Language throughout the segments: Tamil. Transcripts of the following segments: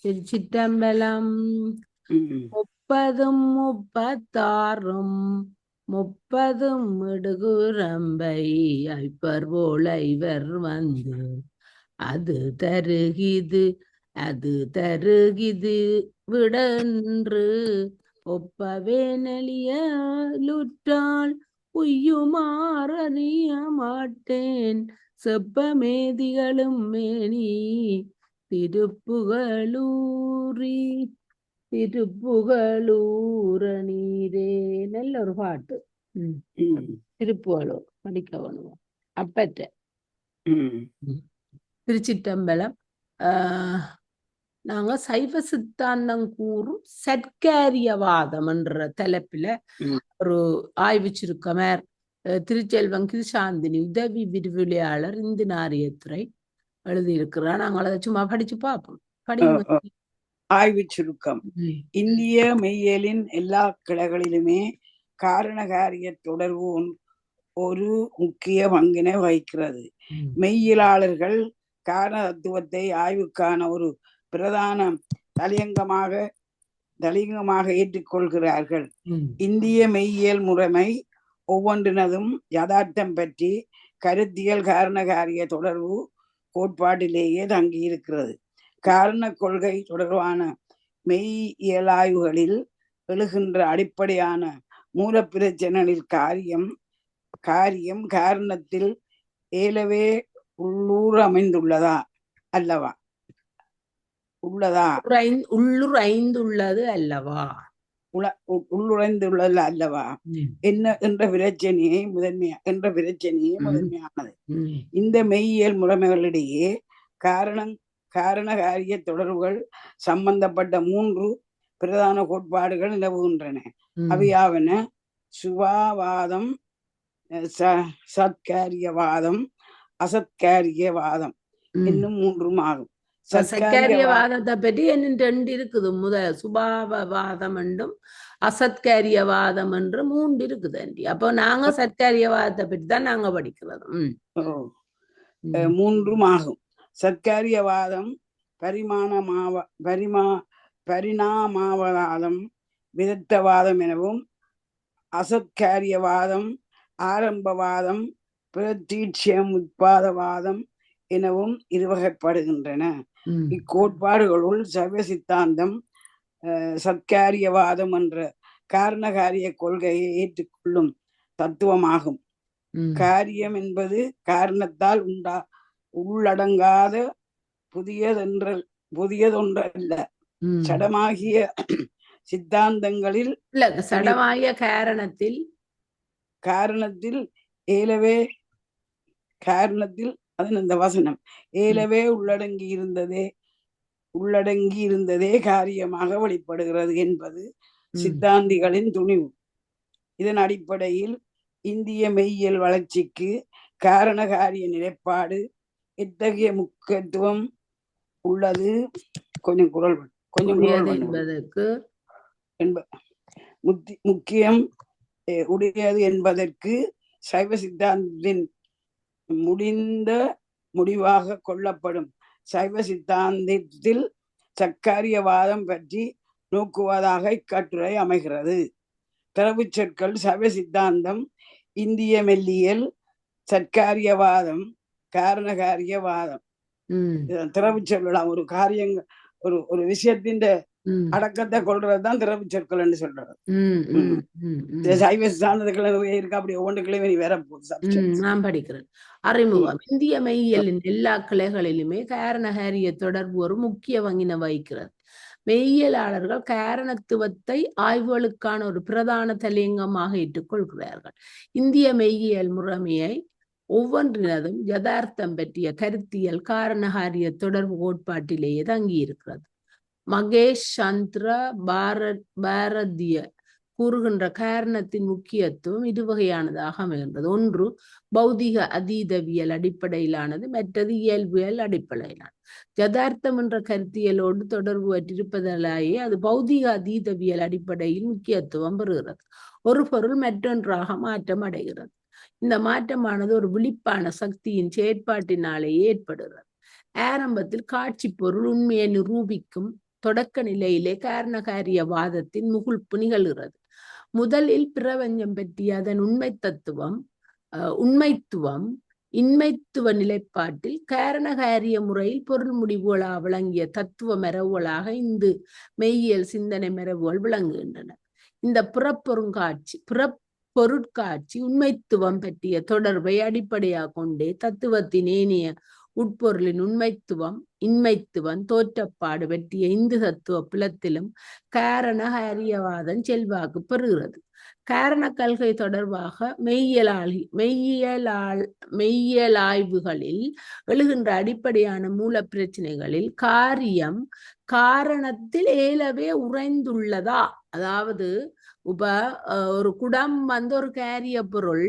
திருச்சிற்றம்பலம். முப்பதும் முப்பத்தாறும் முப்பதும் இடுகுரம்பை ஐப்பர் போல இவர் வந்து அது தருகிது விடன்று ஒப்பவே நெளியலுற்றால் உய்யுமாறறிய மாட்டேன் செப்பமேதிகளும் மேனி திருப்புகழூர நீரே. நல்ல ஒரு பாட்டு. திருப்புகழூர் படிக்க வேணும் அப்பற்ற. திருச்சிற்றம்பலம். நாங்க சைவ சித்தாந்தம் கூறும் சத்காரியவாதம் என்ற தலைப்புல ஒரு ஆய்வு சுருக்கமார் திருச்செல்வம் கிருஷாந்தினி உதவி விரிவுரையாளர் இந்து நாரியத்துறை எழுதியிருக்கிறார். நாங்கள் அதை சும்மா படிச்சு பார்ப்போம். ஆய்வு சுருக்கம். இந்திய மெய்யியலின் எல்லா கிளைகளிலுமே காரணகாரிய தொடர்பு ஒரு முக்கிய பங்கினை வகிக்கிறது. மெய்யியலாளர்கள் காரண தத்துவத்தை ஆய்வுக்கான ஒரு பிரதான தலையங்கமாக ஏற்றுக்கொள்கிறார்கள். இந்திய மெய்யியல் முறைமை ஒவ்வொன்றினதும் யதார்த்தம் பற்றி கருத்தியல் காரணகாரிய தொடர்பு கோட்பாட்டிலேயே தங்கியிருக்கிறது. காரண கொள்கை தொடர்பான மெய்யியலாய்வுகளில் எழுகின்ற அடிப்படையான மூலப்பிரச்சனைகளில் காரியம் காரணத்தில் ஏலவே உள்ளூர் அமைந்துள்ளதா அல்லவா உள்ளுரைந்துள்ளது அல்லவா உள்ளுரைந்துள்ளது அல்லவா என்ன என்ற பிரச்சனையே முதன்மையானது. இந்த மெய்யியல் முறைமைகளிடையே காரணகாரிய தொடர்புகள் சம்பந்தப்பட்ட 3 பிரதான கோட்பாடுகள் நிலவுகின்றன. அவையாவன சுபாவாதம், சத்காரியவாதம், அசத்காரியவாதம் என்னும் 3 ஆகும். சத்காரியவாதத்தை பற்றி என்ன 2 இருக்குது. முதல் சுபாவவாதம் என்றும் அசத்காரியவாதம் என்று 3 இருக்குது. அப்போ நாங்க சத்காரியவாதத்தை பற்றி தான் நாங்க படிக்கிறது. 3 ஆகும். சத்காரியவாதம் பரிணாமவாதம் விதத்தவாதம் எனவும், அசத்காரியவாதம் ஆரம்பவாதம் பிரதீட்சம் உட்பாதவாதம் எனவும் இருவகைப்படுகின்றன. இக்கோட்பாடுகளுள் சைவ சித்தாந்தம் சத்காரியவாதம் என்ற காரணகாரிய கொள்கையை ஏற்றுக்கொள்ளும் தத்துவமாகும். காரியம் என்பது காரணத்தால் உள்ளடங்காத புதியதொன்றல்ல. சடமாகிய சித்தாந்தங்களில் சடமாகிய காரணத்தில் அதன் இந்த வசனம் ஏலவே உள்ளடங்கி இருந்ததே காரியமாக வெளிப்படுகிறது என்பது சித்தாந்திகளின் துணிவு. இதன் அடிப்படையில் இந்திய மெய்யியல் வளர்ச்சிக்கு காரணகாரிய நிலைப்பாடு எத்தகைய முக்கியத்துவம் உள்ளது முக்கியம் உடையது என்பதற்கு சைவ சித்தாந்தத்தின் முடிவாக கொள்ளப்படும் சைவ சித்தாந்தத்தில் சத்காரியவாதம் பற்றி நோக்குவதாக இக்கட்டுரை அமைகிறது. தரவு சொற்கள் சைவ சித்தாந்தம், இந்திய மெல்லியல், சத்காரியவாதம், காரணகாரியவாதம். திறவு சொல்லலாம். ஒரு காரியங்கள் ஒரு விஷயத்தின் அடக்கத்தை கொள்றதுதான் திறவு சொற்கள் என்று சொல்றது. சைவ சித்தாந்தத்துல இருக்கு. அப்படி ஒவ்வொன்றுக்குள்ளே வேற நான் படிக்கிறேன். அறிமுகம். இந்திய மெய்யியலின் எல்லா கிளைகளிலுமே காரணகாரிய தொடர்பு ஒரு முக்கிய பங்கினை வகிக்கிறது. மெய்யியலாளர்கள் காரணத்துவத்தை ஆய்வுகளுக்கான ஒரு பிரதான தலையங்கமாக ஏற்றுக்கொள்கிறார்கள். இந்திய மெய்யியல் முறைமையை ஒவ்வொன்றினதும் யதார்த்தம் பற்றிய கருத்தியல் காரணகாரிய தொடர்பு கோட்பாட்டிலேயே தங்கியிருக்கிறது. மகேஷ் சந்திர பாரதிய கூறுகின்ற காரணத்தின் முக்கியத்துவம் இருவகையானதாக அமைகின்றது. ஒன்று பௌதிக அதீதவியல் அடிப்படையிலானது, மற்றது இயல்பியல் அடிப்படையிலானது. யதார்த்தம் என்ற கருத்தியலோடு தொடர்பு பற்றிருப்பதாலேயே அது பௌதிக அதீதவியல் அடிப்படையில் முக்கியத்துவம் பெறுகிறது. ஒரு பொருள் மற்றொன்றாக மாற்றம் அடைகிறது. இந்த மாற்றமானது ஒரு விழிப்பான சக்தியின் செயற்பாட்டினாலே ஏற்படுகிறது. ஆரம்பத்தில் காட்சி பொருள் உண்மையை நிரூபிக்கும் தொடக்க நிலையிலே காரணகாரியவாதத்தின் முகுழ்ப்பு நிகழ்கிறது. முதலில் பிரபஞ்சம் பற்றிய அதன் உண்மைத்துவம் இன்மைத்துவ நிலைப்பாட்டில் காரணகாரிய முறையில் பொருள் முடிவுகளாக விளங்கிய தத்துவ மரபுகளாக இந்த மெய்யியல் சிந்தனை மரபுகள் விளங்குகின்றன. இந்த பொருட்காட்சி உண்மைத்துவம் பற்றிய தொடர்பை அடிப்படையாக கொண்டே தத்துவத்தின் ஏனைய உட்பொருளின் இன்மைத்துவம் தோற்றப்பாடு பற்றிய இந்து தத்துவ புலத்திலும் காரணகாரியவாதம் செல்வாக்கு பெறுகிறது. காரண கொள்கை தொடர்பாக மெய்யியலாய்வுகளில் எழுகின்ற அடிப்படையான மூல பிரச்சனைகளில் காரணத்தில் ஏலவே உறைந்துள்ளதா? அதாவது ஒரு குடம் ஒரு காரிய பொருள்,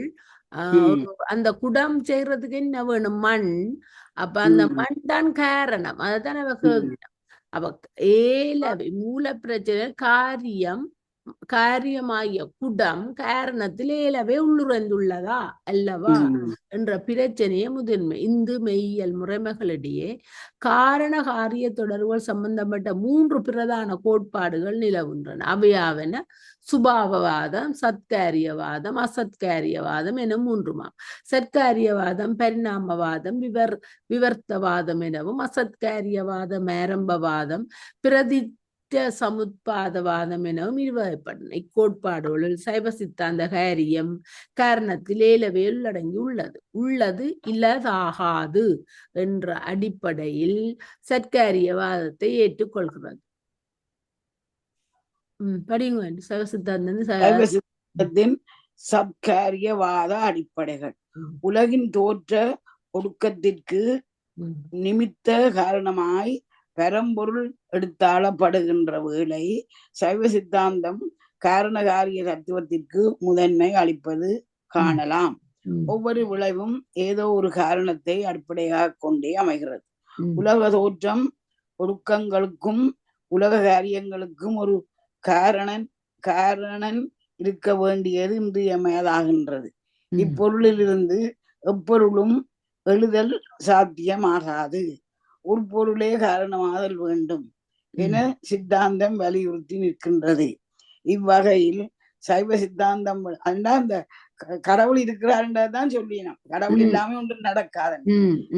அந்த குடம் செய்யறதுக்கு என்ன வேணும்? மண். அப்ப அந்த மண் தான் காரணம். அதுதான் அவ ஏலவே மூல பிரச்சனை காரியமாகிய குடம் காரணத்தில் ஏலவே உள்ளுறைந்துள்ளதா அல்லவா என்ற பிரச்சனையே முதன்மை. இந்து மெய்யியல் முறைமைகளிடையே காரண காரிய தொடர்புகள் சம்பந்தப்பட்ட 3 பிரதான கோட்பாடுகள் நிலவுகின்றன. அவையாவன சுபாவவாதம், சத்காரியவாதம், அசத்காரியவாதம் என 3. சத்காரியவாதம் பரிணாமவாதம், விவர்த்தவாதம் எனவும், அசத்காரியவாதம் ஆரம்பவாதம், சமுத்பாதவாதம் எனவும் இருவகைப்படும். இக்கோட்பாடுகளில் சைவ சித்தாந்த காரியம் காரணத்தில் ஏலவே உள்ளடங்கி உள்ளது இல்லதாகாது என்ற அடிப்படையில் சத்காரியவாதத்தை ஏற்றுக்கொள்கிறது. படிங்க. சைவ சித்தாந்தத்தின் சத்காரியவாத அடிப்படைகள். உலகின் தோற்ற ஒடுக்கத்திற்கு நிமித்த காரணமாய் பரம்பொருள் எடுத்தாளப்படுகின்ற வேளை சைவ சித்தாந்தம் காரணகாரிய தத்துவத்திற்கு முதன்மை அளிப்பது காணலாம். ஒவ்வொரு விளைவும் ஏதோ ஒரு காரணத்தை அடிப்படையாக கொண்டே அமைகிறது. உலக தோற்றம் ஒடுக்கங்களுக்கும் உலக காரியங்களுக்கும் ஒரு காரணன் இருக்க வேண்டியது இன்றியமையதாகின்றது. இப்பொருளிலிருந்து எப்பொருளும் எழுதல் சாத்தியமாகாது. ஒரு பொருளே காரணமாதல் வேண்டும் என சித்தாந்தம் வலியுறுத்தி நிற்கின்றது. இவ்வகையில் சைவ சித்தாந்தம் அந்த கடவுள் இருக்கிறாருன்றதான் சொல்லினோம். கடவுள் இல்லாம ஒன்றும் நடக்காது.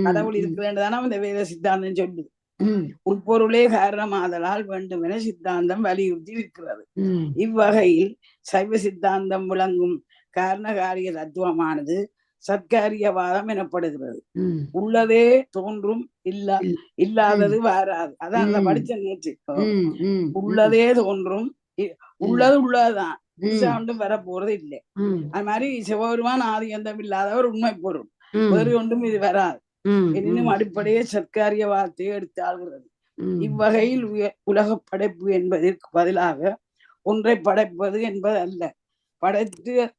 கடவுள் இருக்கிறான் அந்த வேத சித்தாந்தம் சொல்லு. உட்பொருளே காரணமாதலால் வேண்டும் என சித்தாந்தம் வலியுறுத்தி இருக்கிறது. இவ்வகையில் சைவ சித்தாந்தம் விளங்கும் காரணகாரிய தத்துவமானது சத்காரியவாதம் எனப்படுகிறது. உள்ளதே தோன்றும், இல்லாதது வராது. அதான் அந்த படிச்ச நேற்று. உள்ளதே தோன்றும், உள்ளதுதான், ஒன்றும் வர போறது இல்லை. அது மாதிரி சிவபெருமான் ஆதி அந்தம் இல்லாதவர் உண்மை பொருள், வேறு ஒன்றும் இது வராது எனினும் அடிப்படையே சத்காரியவாதத்தை எடுத்து ஆள்கிறது. இவ்வகையில் உலக படைப்பு என்பதற்கு பதிலாக ஒன்றை படைப்பது என்பது அல்ல.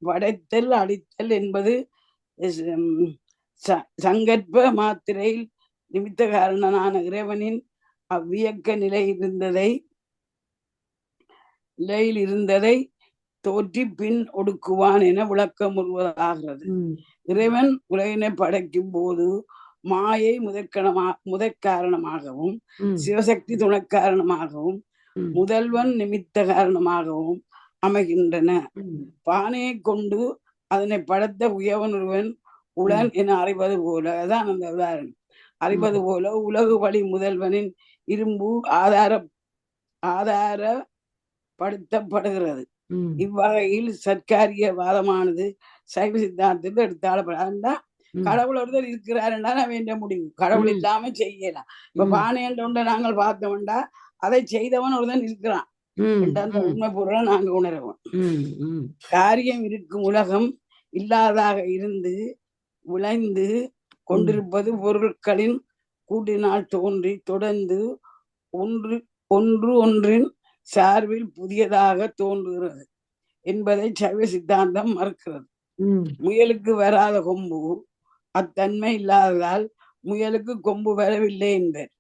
படைத்தல் அழித்தல் என்பது சங்கற்ப மாத்திரையில் நிமித்த காரணனான இறைவனின் அவ்வியக்க நிலையில் இருந்ததை தோற்றி பின் ஒடுக்குவான் என விளக்கம் முழுவதாகிறது. இறைவன் உலகினை படைக்கும் போது மாயை முதற்காரணமாகவும் சிவசக்தி துணைக்காரணமாகவும் முதல்வன் நிமித்த காரணமாகவும் அமைகின்றன. பானையை கொண்டு அதனை படைத்த உயவன் ஒருவன் உளன் என அறிவது போல, அதான் அந்த உதாரணம், அறிவது போல உலகு வழி முதல்வனின் இரும்பு ஆதாரப்படுத்தப்படுகிறது. இவ்வகையில் சத்காரியவாதமானது சைவ சித்தாந்தத்தில் எடுத்தாளப்பட கடவுள் ஒருத்தர் இருக்கிறாருன்னா நான் வேண்ட முடியும். கடவுள் இல்லாம செய்யலாம். இப்ப பானையன்ற நாங்கள் பார்த்தோம்டா அதை செய்தவன் ஒருத்தன் இருக்கிறான். உண்மை பொருளை நாங்க உணர்வோம். காரியம் இருக்கும் உலகம் இல்லாதாக இருந்து விளைந்து கொண்டிருப்பது பொருட்களின் கூட்டினால் தோன்றி தொடர்ந்து ஒன்றின் சார்பில் புதியதாக தோன்றுகிறது என்பதை சைவ சித்தாந்தம் மறுக்கிறது. முயலுக்கு வராத கொம்பு அத்தன்மை இல்லாததால் முயலுக்கு கொம்பு வரவில்லை என்பர்.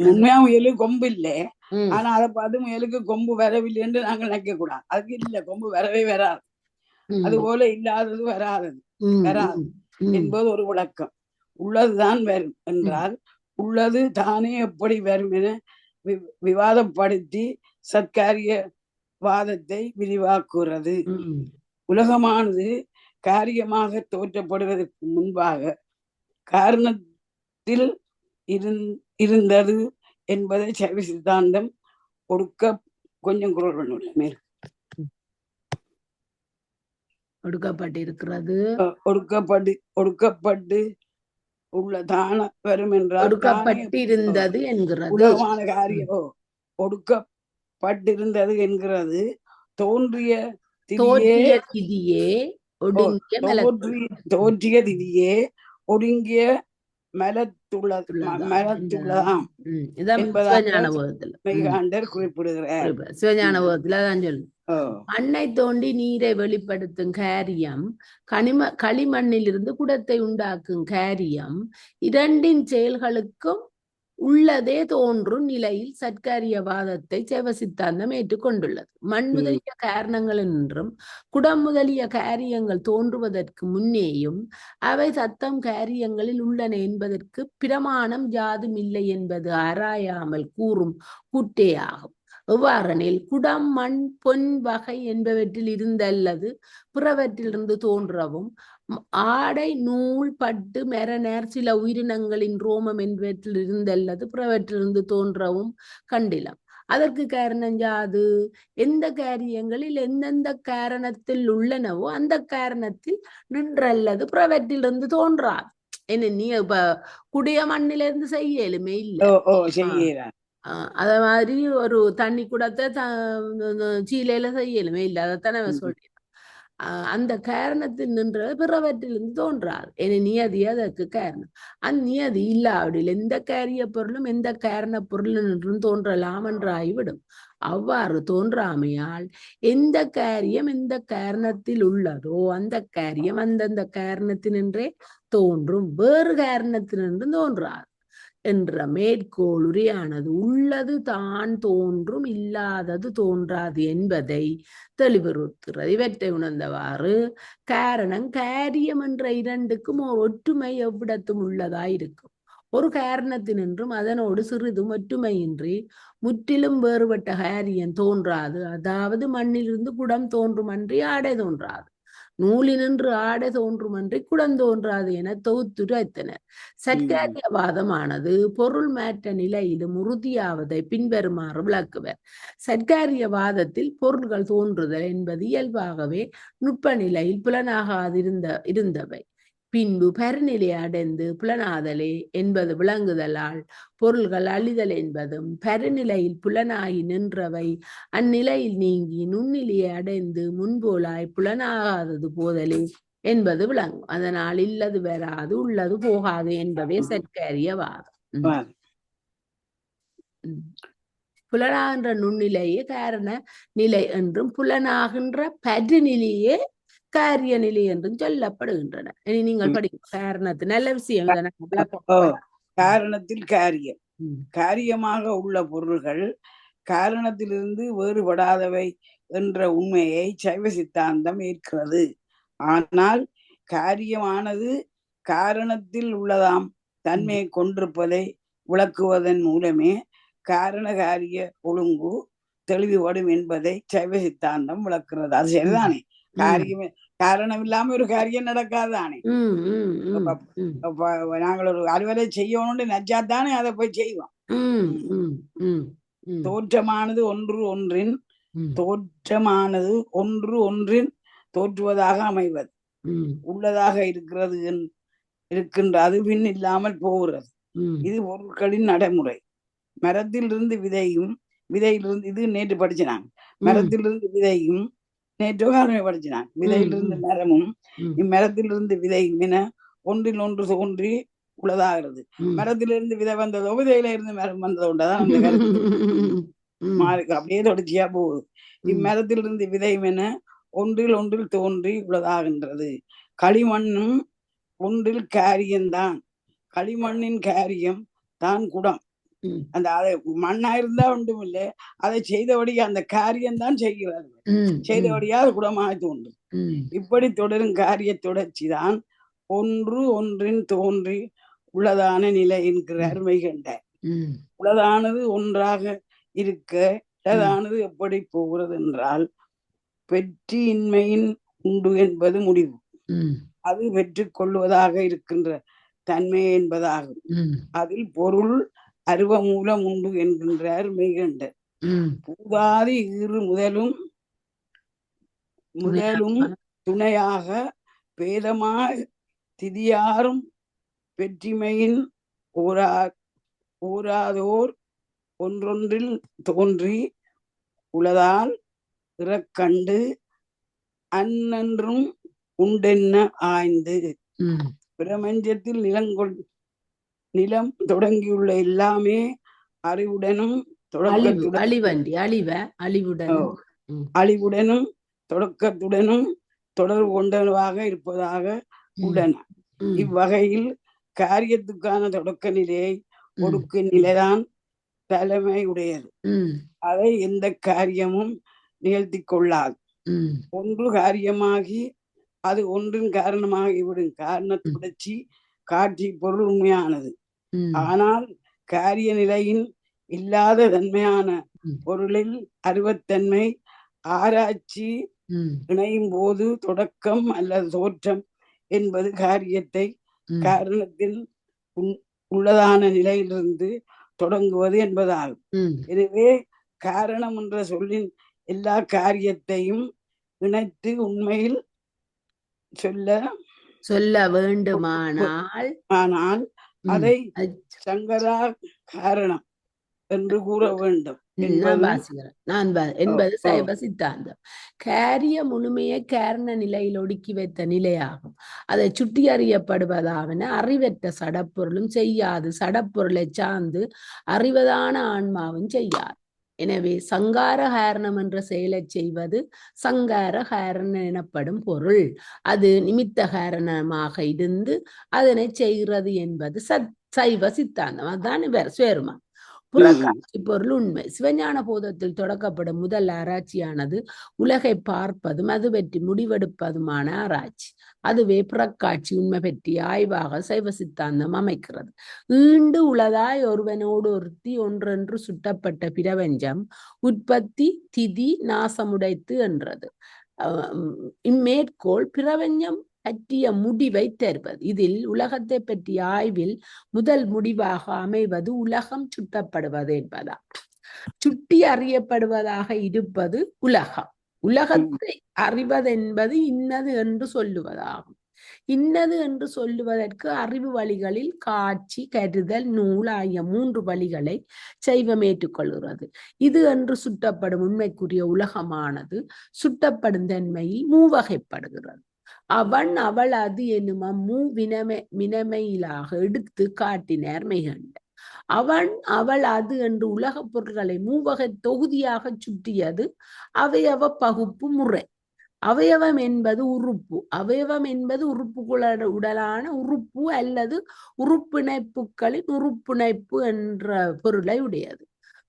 உண்மையா முயலுக்கு கொம்பு இல்லை, ஆனா அதை பார்த்து முயலுக்கு கொம்பு வரவில்லை என்று நாங்கள் நினைக்க கூடாது. அதுக்கு இல்ல, கொம்பு வரவே வராது. அது போல இல்லாதது வராது என்பது ஒரு விளக்கம். உள்ளதுதான் வரும் என்றால் உள்ளது தானே எப்படி வரும் என விவாதப்படுத்தி சத்காரிய வாதத்தை விரிவாக்குகிறது. உலகமானது காரியமாக தோற்றப்படுவதற்கு முன்பாக காரணத்தில் இருந்தது என்பதை சைவ சித்தாந்தம் கொஞ்சம் குரல் பண்ணுள்ள மேல் ஒடுக்கப்பட்டிருக்கிறது. ஒடுக்கப்பட்டு உள்ள தான வரும் என்றால் ஒடுக்கப்பட்டிருந்தது என்கிறது. உலகமான காரியமோ ஒடுக்கப்பட்டிருந்தது என்கிறது. தோன்றிய திதியே ஒடுங்கிய மலத்துள்ளதாம் மெய்காண்டர் குறிப்பிடுகிறார். சிவஞான போதத்துல தான் சொல்லு. மண்ணை தோண்டி நீரை வெளிப்படுத்தும் காரியம், களிமண்ணிலிருந்து குடத்தை உண்டாக்கும் காரியம், இரண்டின் செயல்களுக்கும் உள்ளதே தோன்றும் நிலையில் சத்காரியவாதத்தை சைவ சித்தாந்தம் ஏற்றுக்கொண்டுள்ளது. மண் முதலிய காரணங்கள் என்றும் குடம் முதலிய காரியங்கள் தோன்றுவதற்கு முன்னேயும் அவை சத்தம் காரியங்களில் உள்ளன என்பதற்கு பிரமாணம் யாதும் இல்லை என்பது ஆராயாமல் கூறும் கூற்றேயாகும். எவ்வாறெனில் குடம், மண், பொன் வகை என்பவற்றில் இருந்தல்லது பிறவற்றிலிருந்து தோன்றவும், ஆடை, நூல், பட்டு, மெரநேர், சில உயிரினங்களின் ரோமம் என்பவற்றில் இருந்தல்லது பிறவற்றிலிருந்து தோன்றவும் கண்டிலம். அதற்கு காரணம் யாது? எந்த காரியங்களில் எந்தெந்த காரணத்தில் உள்ளனவோ அந்த காரணத்தில் நின்றல்லது பிறவற்றிலிருந்து தோன்றாது. என்ன நீ இப்ப குடிய மண்ணிலிருந்து செய்யலுமே இல்லை. அத மாதிரி ஒரு தண்ணி குடத்தை சீலையில செய்யலுமே இல்லை. அதைத்தானே சொல்றேன். அந்த காரணத்தில் நின்ற பிறவற்றிலிருந்து தோன்றாது. என நியதி அதற்கு காரணம். அந்நியதி இல்லாவிடில் எந்த காரிய பொருளும் எந்த காரண பொருள் நின்றும் தோன்றலாம் என்று ஆகிவிடும். அவ்வாறு தோன்றாமையால் எந்த காரியம் எந்த காரணத்தில் உள்ளதோ அந்த காரியம் அந்தந்த காரணத்தினின்றே தோன்றும், வேறு காரணத்தினின்றும் தோன்றாது என்ற மேற்கோள் உரையானது உள்ளது தான் தோன்றும், இல்லாதது தோன்றாது என்பதை தெளிவுறுத்துகிறது. இவற்றை உணர்ந்தவாறு காரணம் காரியம் என்ற இரண்டுக்கும் ஒரு ஒற்றுமை எவ்விடத்தும் உள்ளதாயிருக்கும். ஒரு காரணத்தினின்றும் அதனோடு சிறிதும் ஒற்றுமையின்றி முற்றிலும் வேறுபட்ட காரியம் தோன்றாது. அதாவது மண்ணிலிருந்து குடம் தோன்றுமன்றி ஆடை தோன்றாது, நூலினின்று ஆடை தோன்றுமன்றி குடம் தோன்றாது என தொகுத்துரைத்தனர். சர்க்காரியவாதமானது பொருள் மாற்ற நிலையிலும் உறுதியாவதை பின்வருமாறு விளக்குவர். சர்க்காரியவாதத்தில் பொருள்கள் தோன்றுதல் என்பது இயல்பாகவே நுட்ப நிலையில் புலனாகாதிருந்தவை பின்பு பருநிலை அடைந்து புலனாதலே என்பது விளங்குதலால் பொருள்கள் அழிதல் என்பதும், பருநிலையில் புலனாகி நின்றவை அந்நிலையில் நீங்கி நுண்ணிலையை அடைந்து முன்போலாய் புலனாகாதது போதலே என்பது விளங்கும். அதனால் இல்லது வராது, உள்ளது போகாது என்பதே சர்க்காரியவாதம். புலனாகின்ற நுண்ணிலையே காரண நிலை என்றும் புலனாகின்ற பருநிலையே காரிய நிலை என்றும் சொல்லப்படுகின்றன. இனி நீங்கள் படிக்க காரணத்து நல்ல விஷயம். காரணத்தில் காரியம், காரியமாக உள்ள பொருள்கள் காரணத்திலிருந்து வேறுபடாதவை என்ற உண்மையை சைவ சித்தாந்தம் ஏற்கிறது. ஆனால் காரியமானது காரணத்தில் உள்ளதாம் தன்மையை கொண்டிருப்பதை விளக்குவதன் மூலமே காரண காரிய ஒழுங்கு தெளிவுபடும் என்பதை சைவ சித்தாந்தம் விளக்குறது. அது சரிதானே? காரியமே காரணம் இல்லாம ஒரு காரியம் நடக்காதானே. நாங்கள் ஒரு அலுவலை செய்யணும்னு நினைச்சாத்தானே அதை போய் செய்வோம். தோற்றமானது ஒன்று ஒன்றின் தோற்றுவதாக அமைவது, உள்ளதாக இருக்கின்றது பின் இல்லாமல் போகிறது. இது பொருட்களின் நடைமுறை. மரத்திலிருந்து விதையிலிருந்து இது நேற்று படிச்சினாங்க. மரத்திலிருந்து விதையும் நேற்று படிச்சினாங்க. விதையிலிருந்து மரமும் இம்மரத்திலிருந்து விதையும் என ஒன்றில் ஒன்று தோன்றி உள்ளதாகிறது. மரத்திலிருந்து விதை வந்ததோ விதையில இருந்து மரம் வந்ததோ உண்டதான் அந்த கருத்து அப்படியே தொடர்ச்சியா போகுது. இம்மரத்திலிருந்து விதையும் என ஒன்றில் தோன்றி உள்ளதாகின்றது. களிமண்ணும் ஒன்றில் காரியம்தான். களிமண்ணின் காரியம் தான் குடம். அந்த அதை மண்ணா இருந்தா ஒன்றும் இல்லை, அதை செய்தபடி அந்த காரியம்தான் செய்கிறார்கள். செய்தபடியா அது குடமாக தோன்றும். இப்படி தொடரும் காரிய தொடர்ச்சி தான் ஒன்று ஒன்றின் தோன்றி உள்ளதான நிலை என்கிறார் மெய்கண்டார். உளதானது ஒன்றாக இருக்க இடதானது எப்படி போகிறது என்றால் வெற்றியின்மையின் உண்டு என்பது முடிவு. அது வெற்றிக் கொள்வதாக இருக்கின்ற தன்மை என்பதாகும். அதில் பொருள் அருவ மூலம் உண்டு என்கின்றார் மெய்கண்டர். பூதாதி இரு முதலும் துணையாக பேதமாக திதியாரும் வெற்றிமையின் ஓராதோர் ஒன்றொன்றில் தோன்றி உளதால் இறக்கண்டு அன்னன்றும் உண்டென்ன ஆய்ந்து. பிரபஞ்சத்தில் நிலம் தொடங்கியுள்ள எல்லாமே அறிவுடனும் அழிவுடனும் தொடக்கத்துடனும் தொடர்பு கொண்டனவாக இருப்பதாக உள்ளன. இவ்வகையில் காரியத்துக்கான தொடக்க நிலையை ஒடுக்கும் நிலைதான் தலைமை உடையது. அதை எந்த காரியமும் நிகழ்த்தி கொள்ளாது. ஒன்று காரியமாகி அது ஒன்றின் காரணமாகிவிடும். காரண தொடர்ச்சி காட்சி பொருள் உண்மையானது. ஆனால் காரிய நிலையின் இல்லாத தன்மையான பொருளில் அருவத்தன்மை ஆராய்ச்சி இணையும் போது தொடக்கம் அல்லது தோற்றம் என்பது காரியத்தை காரணத்தில் உள்ளதான நிலையிலிருந்து தொடங்குவது என்பதாகும். எனவே காரணம் என்ற சொல்லின் எல்லா காரியத்தையும் இணைத்து உண்மையில் சொல்ல வேண்டுமானால் அதை சங்கரா காரணம் என்று கூற வேண்டும் என்பது சைவ சித்தாந்தம். காரிய முழுமையை காரண நிலையில் ஒடுக்கி வைத்த நிலையாகும். அதை சுட்டி அறியப்படுவதாவன அறிவற்ற சடப்பொருளும் செய்யாது, சடப்பொருளை சார்ந்து அறிவதான ஆன்மாவும் செய்யாது. எனவே சங்கார காரணம் என்ற செயலை செய்வது சங்கார காரணம் எனப்படும் பொருள். அது நிமித்த காரணமாக இருந்து அதனை செய்கிறது என்பது சைவ சித்தாந்தம். அதுதான் வேறுமா. புறக்காட்சி பொருள் உண்மை. சிவஞான போதத்தில் தொடக்கப்படும் முதல் ஆராய்ச்சியானது உலகை பார்ப்பதும் அது பற்றி முடிவெடுப்பதுமான ஆராய்ச்சி. அதுவே புறக்காட்சி உண்மை பற்றிய ஆய்வாக சைவ சித்தாந்தம் அமைக்கிறது. ஈண்டு உளதாய் ஒருவனோடு ஒருத்தி ஒன்றென்று சுட்டப்பட்ட பிரபஞ்சம் உற்பத்தி திதி நாசமுடைத்து என்றது. இம்மேற்கோள் பிரபஞ்சம் பற்றிய முடிவை தருவது. இதில் உலகத்தை பற்றிய ஆய்வில் முதல் முடிவாக அமைவது உலகம் சுட்டப்படுவது என்பதா. சுட்டி அறியப்படுவதாக இருப்பது உலகம். உலகத்தை அறிவதென்பது இன்னது என்று சொல்லுவதாகும். இன்னது என்று சொல்லுவதற்கு அறிவு வழிகளில் காட்சி, கருதல், நூல் ஆகிய 3 வழிகளை சைவம் ஏற்றுக்கொள்கிறது. இது என்று சுட்டப்படும் உண்மைக்குரிய உலகமானது சுட்டப்படும் தன்மையில் மூவகைப்படுகிறது. அவன் அவள் அது எனும் வினமையிலாக எடுத்து காட்டினார் மெய்கண்டார். அவன் அவள் அது என்று உலகப் பொருள்களை மூவகை தொகுதியாக சுற்றியது அவயவ பகுப்பு முறை. அவயவம் என்பது உறுப்பு. அவயவம் என்பது உறுப்புகளுடனான உறுப்பு அல்லது உறுப்பிணைப்புகளின் உறுப்பிணைப்பு என்ற பொருளை உடையது.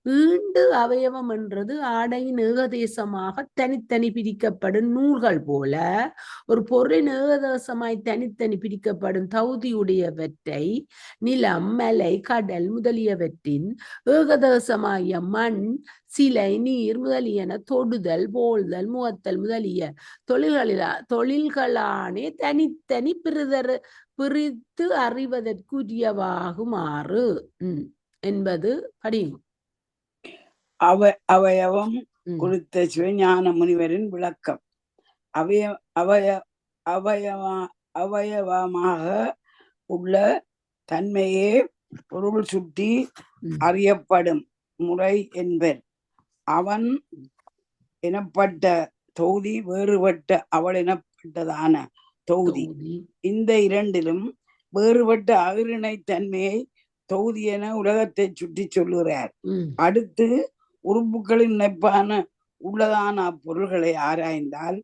ஈண்டு அவயவம் என்றது ஆடையின் ஏகதேசமாக தனித்தனி பிரிக்கப்படும் நூல்கள் போல ஒரு பொருளின் ஏகதேசமாய் தனித்தனி பிரிக்கப்படும் தகுதியுடையவற்றை நிலம், மலை, கடல் முதலியவற்றின் ஏகதேசமாகிய மண், சிலை, நீர் முதலியன தொடுதல், போல்தல், முகத்தல் முதலிய தொழில்களானே தனித்தனி பிரித்து அறிவதற்குரியவாகுமாறு என்பது படியும். அவயவம் குறித்த சிவஞான முனிவரின் விளக்கம். அவயவமாக உள்ள தன்மையே பொருள் சுட்டி அறியப்படும் முறை என்பர். அவன் எனப்பட்ட தொகுதி வேறுபட்ட அவள் எனப்பட்டதான தொகுதி. இந்த இரண்டிலும் வேறுபட்ட அகிரிணை தன்மையை தொகுதி என உலகத்தை சுட்டி சொல்லுகிறார். அடுத்து உறுப்புகளின் இணைப்பான உள்ளதான பொருள்களை ஆராய்ந்தால்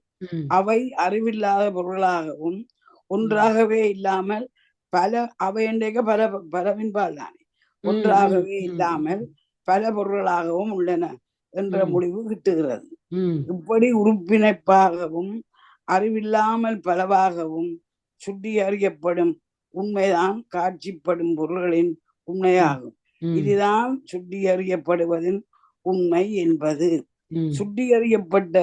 அவை அறிவில்லாத பொருளாகவும் ஒன்றாகவே இல்லாமல் அவை என்றைக்க பலவின்பால் தானே ஒன்றாகவே இல்லாமல் பல பொருள்களாகவும் உள்ளன என்ற முடிவு கிட்டுகிறது. இப்படி உறுப்பிணைப்பாகவும் அறிவில்லாமல் பலவாகவும் சுட்டி அறியப்படும் உண்மைதான் காட்சிப்படும் பொருள்களின் உண்மையாகும். இதுதான் சுட்டியறியப்படுவதின் உண்மை என்பது. சுட்டியறியப்பட்ட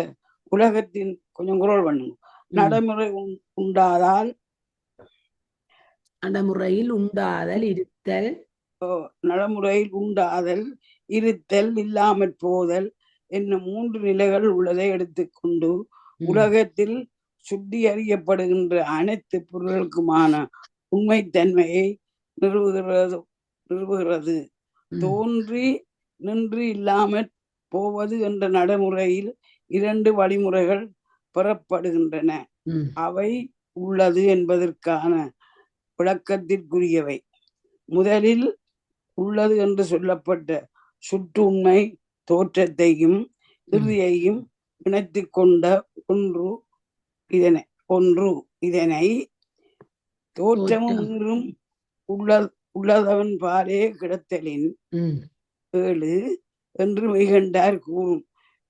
உலகத்தின் கொஞ்சம் குரல் பண்ணுங்க. நடைமுறை உண்டாதால் நடைமுறையில் உண்டாதல் இருத்தல் நடைமுறையில் உண்டாதல் இருத்தல் இல்லாமற் போதல் என்னும் 3 நிலைகள் உள்ளதை எடுத்துக்கொண்டு உலகத்தில் சுட்டி அறியப்படுகின்ற அனைத்து பொருளுக்குமான உண்மைத்தன்மையை நிறுவுகிறது. தோன்றி நின்று இல்லாமற் போவது என்ற நடைமுறையில் 2 வழிமுறைகள் பெறப்படுகின்றன. அவை உள்ளது என்பதற்கான விளக்கத்திற்குரியவை. முதலில் உள்ளது என்று சொல்லப்பட்ட சுற்று உண்மை தோற்றத்தையும் இறுதியையும் இணைத்து கொண்ட ஒன்று இதனை தோற்றமும் நீரும் உள்ளதவன் பாலே கிடத்தலின் 7 என்று மெய்கண்டார் கூறும்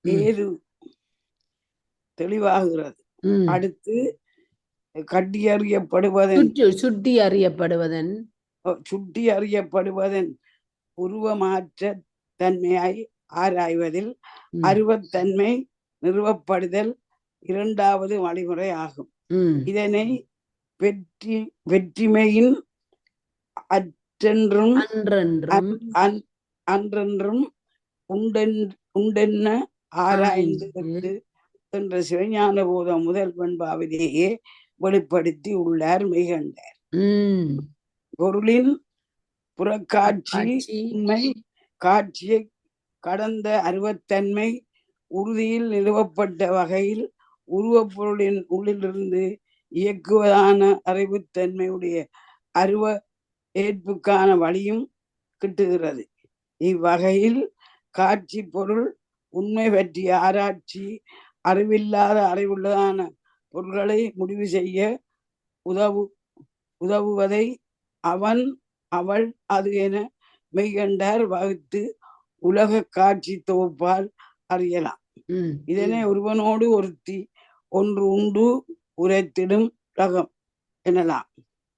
ஏது தெளிவாகிறது. அடுத்து சுட்டி அறியப்படுவதன் உருவமாற்ற தன்மையை ஆராய்வதில் அருவத்தன்மை நிறுவப்படுதல் 2வது வழிமுறை ஆகும். இதனை வெற்றிமையின் அன்றென்றும் உண்டென்ன ஆராய்ந்து என்ற சிவஞான போத முதல் பண்பாவிலேயே வெளிப்படுத்தி உள்ளார் மெய்கண்டார். பொருளின் புறக்காட்சி உண்மை காட்சியை கடந்த அருவத்தன்மை உறுதியில் நிறுவப்பட்ட வகையில் உருவப்பொருளின் உள்ளிலிருந்து இயக்குவதான அறிவுத்தன்மையுடைய அருவ ஏற்புக்கான வழியும் கிட்டுகிறது. இவ்வகையில் காட்சி பொருள் உண்மை பற்றிய ஆராய்ச்சி அறிவில்லாத அறிவுள்ளதான பொருள்களை முடிவு செய்ய உதவுவதை அவன் அவள் அது என மெய்கண்டார் வகுத்து உலக காட்சி தொகுப்பால் அறியலாம். இதனை ஒருவனோடு ஒருத்தி ஒன்று உண்டு உரைத்திடும் உலகம் எனலாம்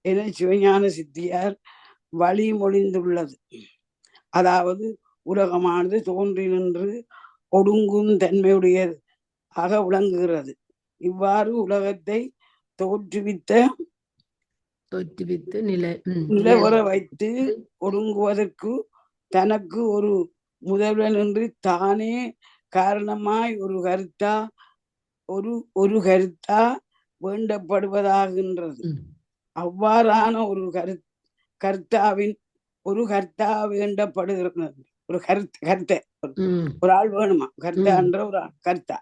என சிவஞான சித்தியார் வழி மொழிந்துள்ளது. அதாவது உலகமானது தோன்றி நின்று ஒடுங்கும் தன்மையுடையதாக விளங்குகிறது. இவ்வாறு உலகத்தை தோற்றுவித்து நிலவர வைத்து ஒடுங்குவதற்கு தனக்கு ஒரு முதல்வன் என்று தானே காரணமாய் ஒரு கருத்தா வேண்டப்படுவதாகின்றது. அவ்வாறான ஒரு கர்த்தா வேண்டப்படுகிறது. ஒரு கருத்தை ஒரு ஆள் வேணுமா? கர்த்தா என்ற ஒரு கர்த்தா.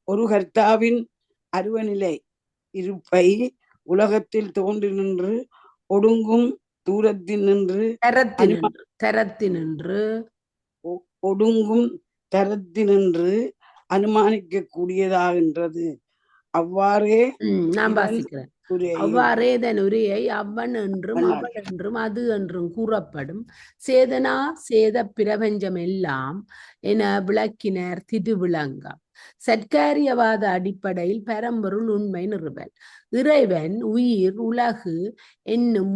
ஒரு கர்த்தாவின் அருவநிலை இருப்பை உலகத்தில் தோன்றி நின்று ஒடுங்கும் தூரத்தில் நின்று ஒடுங்கும் தரத்தினின்று அனுமானிக்க கூடியதாகின்றது. அவ்வாறே நான் வாசிக்கிறேன். அவ்வாறே இதன் உரையை அவன் என்றும் அவள் என்றும் அது என்றும் கூறப்படும் சேதனா சேத பிரபஞ்சம் எல்லாம் என விளக்கினர் திருவிளங்கம். சர்க்காரியவாத அடிப்படையில் பரம்பொருள் உண்மை நிறுவல். இறைவன் உயிர் உலகு என்னும்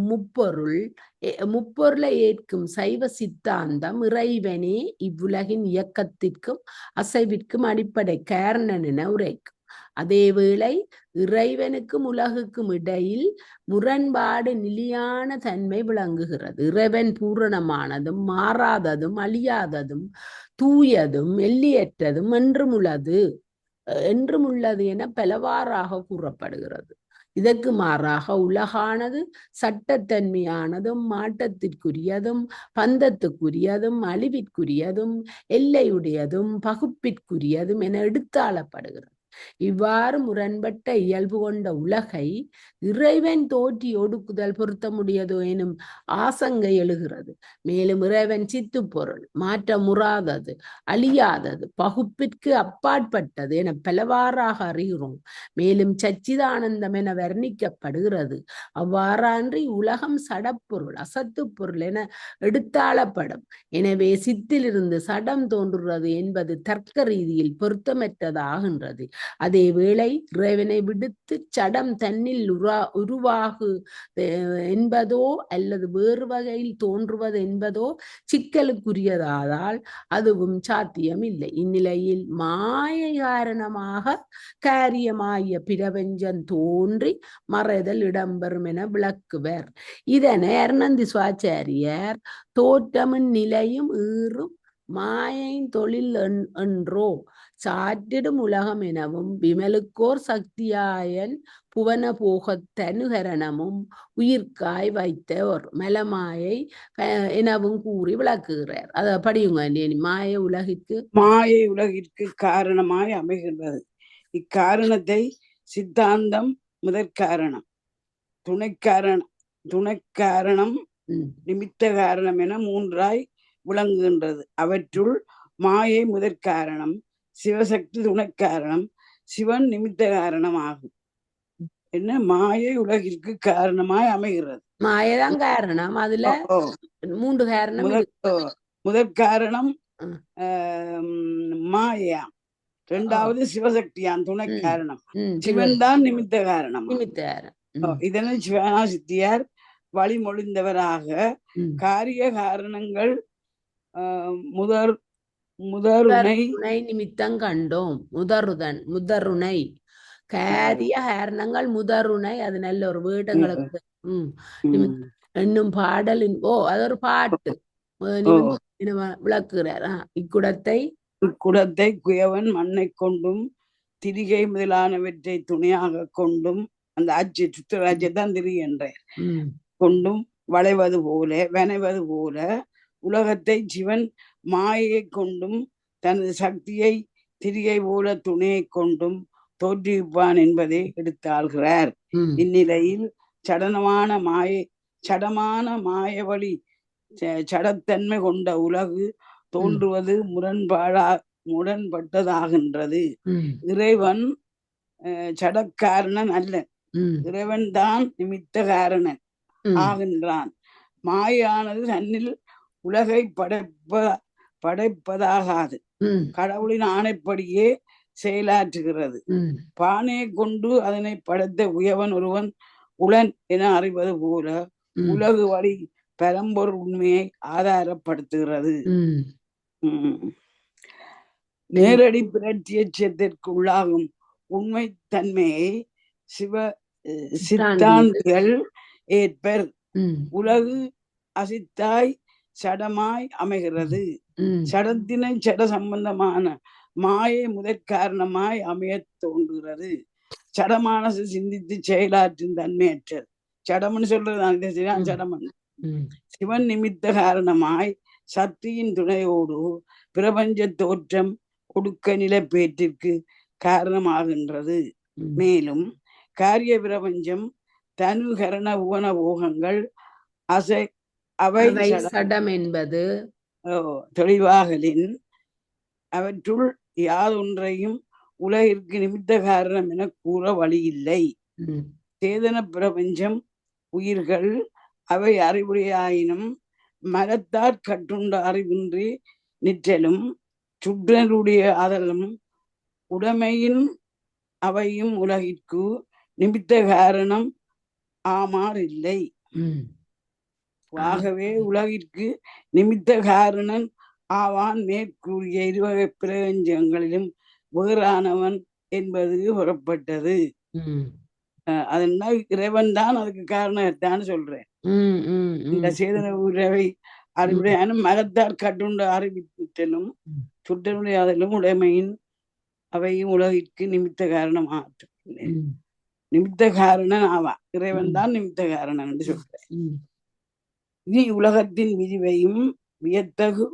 முப்பொருளை ஏற்கும் சைவ சித்தாந்தம் இறைவனே இவ்வுலகின் இயக்கத்திற்கும் அசைவிற்கும் அடிப்படை காரணன் என உரைக்கும். அதேவேளை இறைவனுக்கும் உலகுக்கும் இடையில் முரண்பாடு நிலையான தன்மை விளங்குகிறது. இறைவன் பூரணமானதும் மாறாததும் அழியாததும் தூயதும் எல்லையற்றதும் என்றும் உள்ளது என பலவாறாக கூறப்படுகிறது. இதற்கு மாறாக உலகானது சட்டத்தன்மையானதும் மாற்றத்திற்குரியதும் பந்தத்துக்குரியதும் அழிவிற்குரியதும் எல்லையுடையதும் பகுப்பிற்குரியதும் என எடுத்தாளப்படுகிறது. இவ்வாறு முரண்பட்ட இயல்பு கொண்ட உலகை இறைவன் தோற்றி ஒடுக்குதல் பொருத்த முடியதோ எனும் ஆசங்கை எழுகிறது. மேலும் இறைவன் சித்து பொருள் மாற்றமுறாதது அழியாதது பகுப்பிற்கு அப்பாற்பட்டது என பலவாறாக அறிகிறோம். மேலும் சச்சிதானந்தம் என வர்ணிக்கப்படுகிறது. அவ்வாறன்றி உலகம் சடப்பொருள் அசத்து பொருள் என எடுத்தாளப்படும். எனவே சித்திலிருந்து சடம் தோன்றுகிறது என்பது தர்க்க ரீதியில் பொருத்தமற்றதாகின்றது. அதேவேளை இறைவனை விடுத்து சடம் தன்னில் உருவாகு என்பதோ அல்லது வேறு வகையில் தோன்றுவது என்பதோ சிக்கலுக்குரியதாதால் அதுவும் சாத்தியம் இல்லை. இந்நிலையில் மாயை காரணமாக காரியமாகிய பிரபஞ்சம் தோன்றி மறைதல் இடம்பெறும் என விளக்குவர். இதனை அருணந்தி சுவாச்சாரியார் தோற்றமின் நிலையும் ஈறும் மாயின் தொழில் என்றோ சாற்றிடும் உலகம் எனவும் விமலுக்கோர் சக்தியாயன் புவன போகத் தனுகரணமும் உயிர்காய் வைத்த ஒரு மலமாயை எனவும் கூறி விளக்குகிறார். அதை படியுங்க. மாயை உலகிற்கு காரணமாய் அமைகின்றது. இக்காரணத்தை சித்தாந்தம் முதற்காரணம், துணைக்காரணம், நிமித்த காரணம் என மூன்றாய் விளங்குகின்றது. அவற்றுள் மாயை முதற்காரணம், சிவசக்தி துணைக்காரணம், சிவன் நிமித்த காரணம் ஆகும். என்ன மாயை உலகிற்கு காரணமாய் அமைகிறது. மாயைதான் காரணம். அதுல 3 காரணம். முதற்காரணம் மாயா, இரண்டாவது சிவசக்தியான் துணை காரணம், சிவன் தான் நிமித்த காரணம். இதனை சிவனாசித்தியார் வழிமொழிந்தவராக காரிய காரணங்கள் முதருணை நிமித்தம் கண்டோம். முதருணை காரிய காரணங்கள் முதருணை. அது நல்ல ஒரு வீடுங்களுக்கு என்னும் பாடலின் அது ஒரு பாட்டு விளக்குகிறார். இக்குடத்தை குயவன் மண்ணை கொண்டும் திரிகை முதலானவற்றை துணையாக கொண்டும், அந்த அச்சு சுத்தராஜ்யத்தான் திரி என்ற கொண்டும் வளைவது போல உலகத்தை சிவன் மாயை கொண்டும் தனது சக்தியை திரிகை போல துணையை கொண்டும் தோற்றுவிப்பான் என்பதை எடுத்தாள்கிறார். இந்நிலையில் சடமான மாயவழி சடத்தன்மை கொண்ட உலகு தோன்றுவது முரண்பட்டதாகின்றது. இறைவன் சடக்காரணன் அல்ல, இறைவன் தான் நிமித்த காரணன் ஆகின்றான். மாயானது தன்னில் உலகை படைப்பதாகாது, கடவுளின் ஆணைப்படியே செயலாற்றுகிறது. பானையை கொண்டு அதனை படைத்த உயவன் ஒருவன் உளன் என அறிவது போல உலகு வழி பரம்பொருள் உண்மையை ஆதாரப்படுத்துகிறது. நேரடி பிரத்யட்சத்திற்கு உள்ளாகும் உண்மை தன்மையை சித்தாந்திகள் ஏற்பர். உலகு அசித்தாய் சடமாய் அமைகிறது. சடத்தினை சட சம்பந்தமான மாயை முதற்காரணமாய் அமைய தோன்றுகிறது. சடமானது சிந்தித்து செயலாற்றின் தன்மையற்றது. சடம்னு சொல்றது சடமன். சிவன் நிமித்த காரணமாய் சக்தியின் துணையோடு பிரபஞ்ச தோற்றம் ஒடுக்க நிலைப்பேற்றிற்கு காரணமாகின்றது. மேலும் காரிய பிரபஞ்சம் தனுகரண உவன போகங்கள் அவை சடம் என்பது தெளிவாகலின் அவற்றுள் யாதொன்றையும் உலகிற்கு நிமித்த காரணம் என கூற வழியில்லை. சேதன பிரபஞ்சம் உயிர்கள் அவை அறிவுடையாயினும் மரத்தாற் கட்டுண்ட அறிவின்றி நிற்றலும் சுற்றனுடைய ஆதலும் உடைமையின் அவையும் உலகிற்கு நிமித்த காரணம் ஆமாறில்லை. ஆகவே உலகிற்கு நிமித்த காரணன் ஆவான் மேற்கூறிய இருவகை பிரபஞ்சங்களிலும் வேறானவன் என்பது புறப்பட்டது. அதனால் இறைவன் தான் அதுக்கு காரணத்தான் சொல்றேன். இந்த சேதன உறவை அறிவுடையான மரத்தார் கட்டுண்ட அறிவித்தலும் சுற்றனுடைய அதலும் உடைமையின் அவையும் உலகிற்கு நிமித்த காரணம் ஆற்றும். நிமித்த காரணன் ஆவான், இறைவன் தான் நிமித்த காரணன் என்று சொல்றேன். இனி உலகத்தின் விரிவையும் வியத்தகு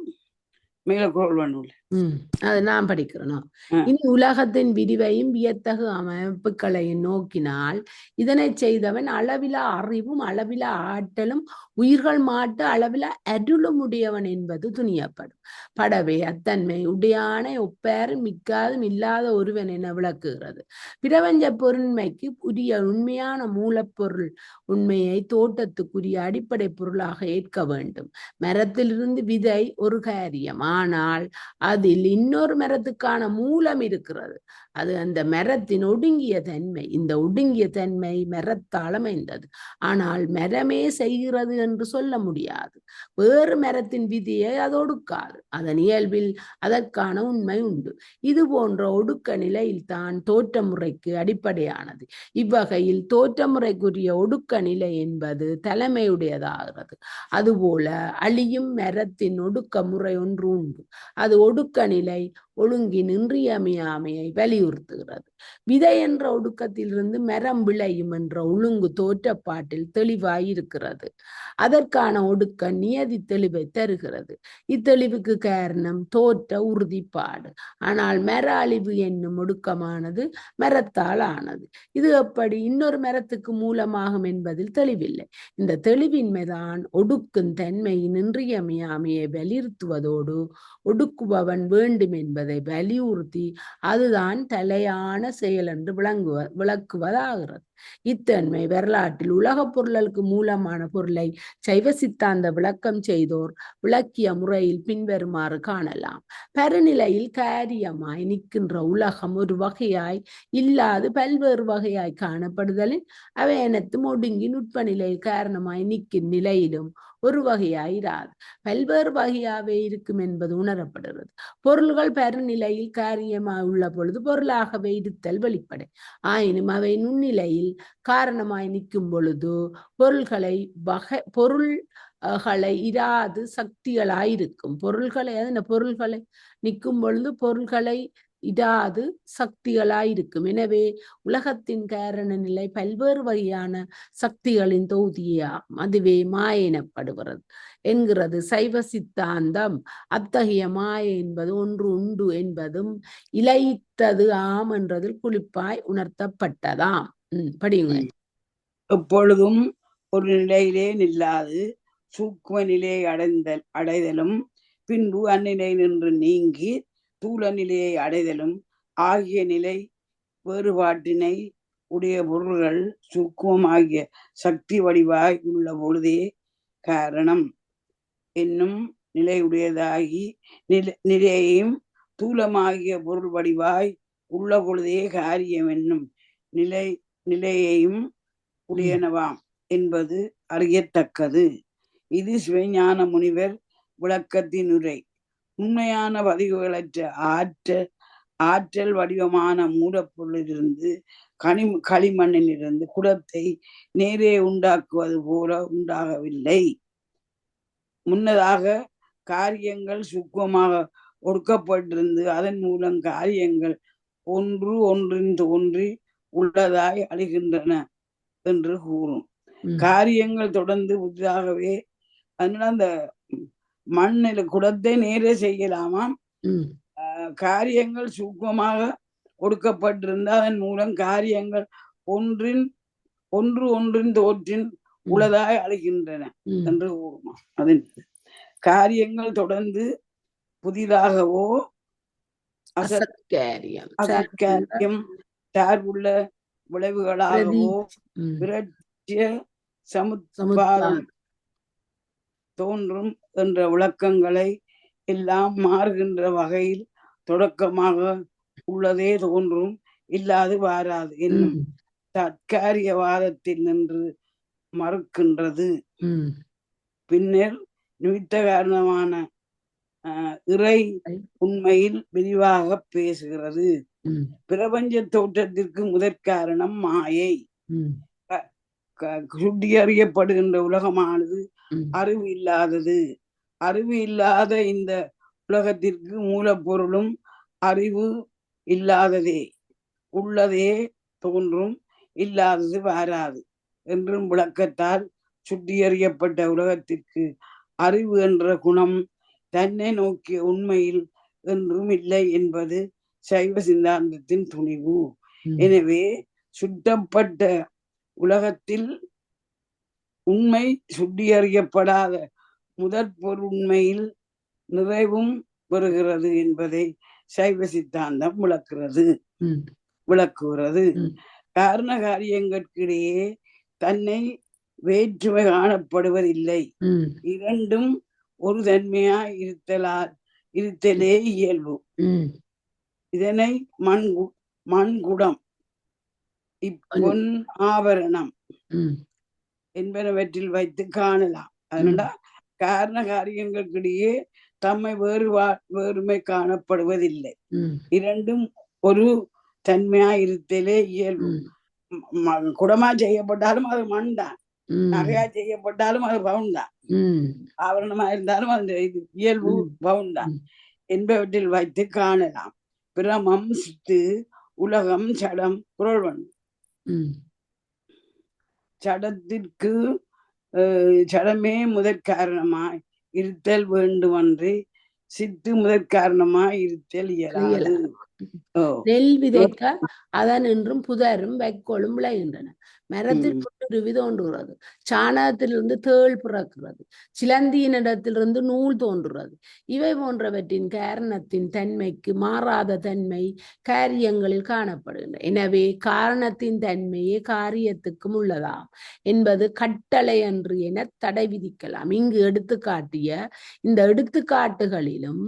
அது நான் படிக்கிறேன். இனி உலகத்தின் விரிவையும் வியத்தகு அமைப்புகளையும் நோக்கினால் இதனை செய்தவன் அளவிலா அறிவும் அளவிலா ஆற்றலும் உயிர்கள் மாட்டு அளவிலா அருளும் உடையவன் என்பது துணியப்படும். படவே அத்தன்மை உடையானை ஒப்பாரும் மிக்காதும் இல்லாத ஒருவன் என விளக்குகிறது. பிரபஞ்ச பொருண்மைக்கு உரிய உண்மையான மூலப்பொருள் உண்மையை தோட்டத்துக்குரிய அடிப்படை பொருளாக ஏற்க வேண்டும். மரத்திலிருந்து விதை ஒரு காரியம், ஆனால் அதில் இன்னொரு மரத்துக்கான மூலம் இருக்கிறது. அது அந்த மரத்தின் ஒடுங்கிய தன்மை. இந்த ஒடுங்கிய தன்மை மரத்தால் அமைந்தது. ஆனால் மரமே செய்கிறது என்று சொல்ல முடியாது. வேறு மரத்தின் விதியை அது ஒடுக்காது. அதன் இயல்பில் அதற்கான உண்மை உண்டு. இது போன்ற ஒடுக்க நிலையில்தான் தோற்ற முறைக்கு அடிப்படையானது. இவ்வகையில் தோற்ற முறைக்குரிய ஒடுக்க நிலை என்பது தலைமையுடையதாகிறது. அதுபோல அழியும் மரத்தின் ஒடுக்க முறை ஒன்று உண்டு. அது ஒடுக்க நிலை ஒழுங்கின் இன்றியமையாமையை வலியுறுத்துகிறது. விதை என்ற ஒடுக்கத்திலிருந்து மரம் விளையும் என்ற ஒழுங்கு தோற்றப்பாட்டில் தெளிவாயிருக்கிறது. அதற்கான ஒடுக்க நியதி தெளிவை தருகிறது. இத்தெளிவுக்கு காரணம் தோற்ற உறுதிப்பாடு. ஆனால் மர அழிவு என்னும் ஒடுக்கமானது மரத்தால் ஆனது. இது எப்படி இன்னொரு மரத்துக்கு மூலமாகும் என்பதில் தெளிவில்லை. இந்த தெளிவின்மைதான் ஒடுக்கும் தன்மையின் இன்றியமையாமையை வலியுறுத்துவதோடு ஒடுக்குபவன் வேண்டும் என்பதை வலியுறுத்தி அதுதான் தலையான செயல் என்று விளக்குவதாகிறது. இத்தன்மை வரலாற்றில் உலகப் பொருளுக்கு மூலமான பொருளை சைவ சித்தாந்த விளக்கம் செய்தோர் விளக்கிய முறையில் பின்வருமாறு காணலாம். பருநிலையில் காரியமாய் நிற்கின்ற உலகம் ஒரு வகையாய் இல்லாது பல்வேறு வகையாய் காணப்படுதலின் அவை அனைத்தும் ஒடுங்கி நுட்ப நிலையில் காரணமாய் நிற்கும் நிலையிலும் ஒரு வகையாயிராது பல்வேறு வகையாவே இருக்கும் என்பது உணரப்படுகிறது. பொருள்கள் பருநிலையில் காரியமாய் உள்ள பொழுது பொருளாகவே இருத்தல் வெளிப்படை. ஆயினும் அவை நுண்ணிலையில் காரணமாய் நிற்கும் பொழுது பொருள்களை இராது சக்திகளாயிருக்கும். பொருள்களை நிற்கும் பொழுது பொருள்களை இடாது சக்திகளாயிருக்கும். எனவே உலகத்தின் காரண நிலை பல்வேறு வகையான சக்திகளின் தொகுதியாகும். அதுவே மாயை எனப்படுகிறது என்கிறது சைவ சித்தாந்தம். அத்தகைய மாயை என்பது ஒன்று உண்டு என்பதும் இலைத்தது ஆம் என்றதில் குறிப்பாய் உணர்த்தப்பட்டதாம். படியுங்க. எப்பொழுதும் ஒரு நிலையிலே நில்லாது சூக்கும நிலையை அடைதலும் பின்பு அந்நிலை நின்று நீங்கி தூல நிலையை அடைதலும் ஆகிய நிலை வேறுபாட்டினை உடைய பொருள்கள் சூக்குமமாகிய சக்தி வடிவாய் உள்ள பொழுதே காரணம் என்னும் நிலையுடையதாகி நிலையையும் தூலமாகிய பொருள் வடிவாய் உள்ள பொழுதே காரியம் என்னும் நிலையையும் உடையனவாம் என்பது அறியத்தக்கது. இது சிவஞான முனிவர் விளக்கத்தின் உரை. உண்மையான பதிவுகளற்ற ஆற்றல் வடிவமான மூலப்பொருளிலிருந்து களிமண்ணிலிருந்து குடத்தை நேரே உண்டாக்குவது போல உண்டாகவில்லை. முன்னதாக காரியங்கள் சுக்குவமாக ஒடுக்கப்பட்டிருந்து அதன் மூலம் காரியங்கள் ஒன்றின் தோன்றி உள்ளதாய் அழிகின்றன என்று கூறும். காரியங்கள் தொடர்ந்து புதிதாகவே அதனால அந்த மண்ணில் குடத்தை நேரே செய்யலாமாம். காரியங்கள் சூக்குமமாக கொடுக்கப்பட்டிருந்த அதன் மூலம் காரியங்கள் ஒன்றின் தோற்றின் உளதாய் அழிகின்றன என்று கூறுமா. அதன் காரியங்கள் தொடர்ந்து புதிதாகவோ அசத்காரியம் சார்புள்ள விளைவுகளாகவோ விரட்சிய சமுத்பாதம் தோன்றும் என்ற விளக்கங்களை எல்லாம் மாறுகின்ற வகையில் தொடக்கமாக உள்ளதே தோன்றும் இல்லாது வாராது என்னும் தற்காரியவாதத்தில் நின்று மறுக்கின்றது. பின்னர் நிமித்த காரணமான இறை உண்மையில் விரிவாக பேசுகிறது. பிரபஞ்ச தோற்றத்திற்கு முதற்காரணம் மாயை. சுட்டியறியப்படுகின்ற உலகமானது அறிவு இல்லாதது. அறிவு இல்லாத இந்த உலகத்திற்கு மூலப்பொருளும் அறிவு இல்லாததே. உள்ளதே தோன்றும் இல்லாதது வாராது என்றும் விளக்கத்தால் சுட்டியறியப்பட்ட உலகத்திற்கு அறிவு என்ற குணம் தன்னை நோக்கிய உண்மையில் என்றும் இல்லை என்பது சைவ சித்தாந்தத்தின் துணிவு. எனவே சுட்டப்பட்ட உலகத்தில் உண்மை சுட்டியறியப்படாத முதற் பொருண்மையில் நிறைவும் பெறுகிறது என்பதை சைவ சித்தாந்தம் விளக்குகிறது. காரண காரியங்களுக்கிடையே தன்னை வேற்றுமை காணப்படுவதில்லை. இரண்டும் ஒரு தன்மையாய் இருத்தலே இயல்பு. இதனை மண்குடம், இப்பொன் ஆபரணம் என்பனவற்றில் வைத்து காணலாம். அதனால காரண காரியங்களுக்கிடையே தம்மை வேறுமை காணப்படுவதில்லை. இரண்டும் ஒரு தன்மையா இருத்தலே இயல்பு. குடமா செய்யப்பட்டாலும் அது மண் தான், நகையா செய்யப்பட்டாலும் அது பவுன் தான், ஆபரணமா இருந்தாலும் அந்த இது இயல்பு பவுன் தான் என்பவற்றில் வைத்து காணலாம். பிரமம் சித்து உலகம் சடம் குரல்வன். சடத்திற்கு சடமே முதற் காரணமாய் இருத்தல் வேண்டுமன்றி சித்து முதற் காரணமாய் இருத்தல் இயலாது. நெல் விதைக்க அதன் என்றும் புதரும் வைக்கோலும் விளைகின்றன. மரத்தில் புற்றுருவி தோன்றுகிறது, சாணகத்திலிருந்து தேள் பிறக்கிறது, சிலந்தியினிடத்திலிருந்து நூல் தோன்றுகிறது. இவை போன்றவற்றின் காரணத்தின் தன்மைக்கு மாறாத தன்மை காரியங்களில் காணப்படுகின்றன. எனவே காரணத்தின் தன்மையே காரியத்துக்கும் உள்ளதாம் என்பது கட்டளை அன்று என தடை விதிக்கலாம். இங்கு எடுத்துக்காட்டிய இந்த எடுத்துக்காட்டுகளிலும்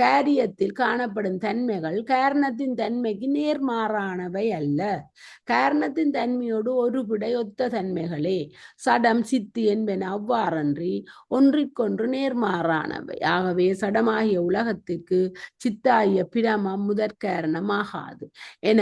காரியத்தில் காணப்படும் தன்மைகள் காரணத்தின் தன்மைக்கு நேர்மாறானவை அல்ல. காரணத்தின் தன்மையோடு ஒரு விடை ஒத்த தன்மைகளே. சடம் சித்து என்பன அவ்வாறன்றி ஒன்றிற்கொன்று நேர்மாறானவை. ஆகவே சடமாகிய உலகத்திற்கு சித்தாகிய பிரமம் முதற்காரணமாகாது என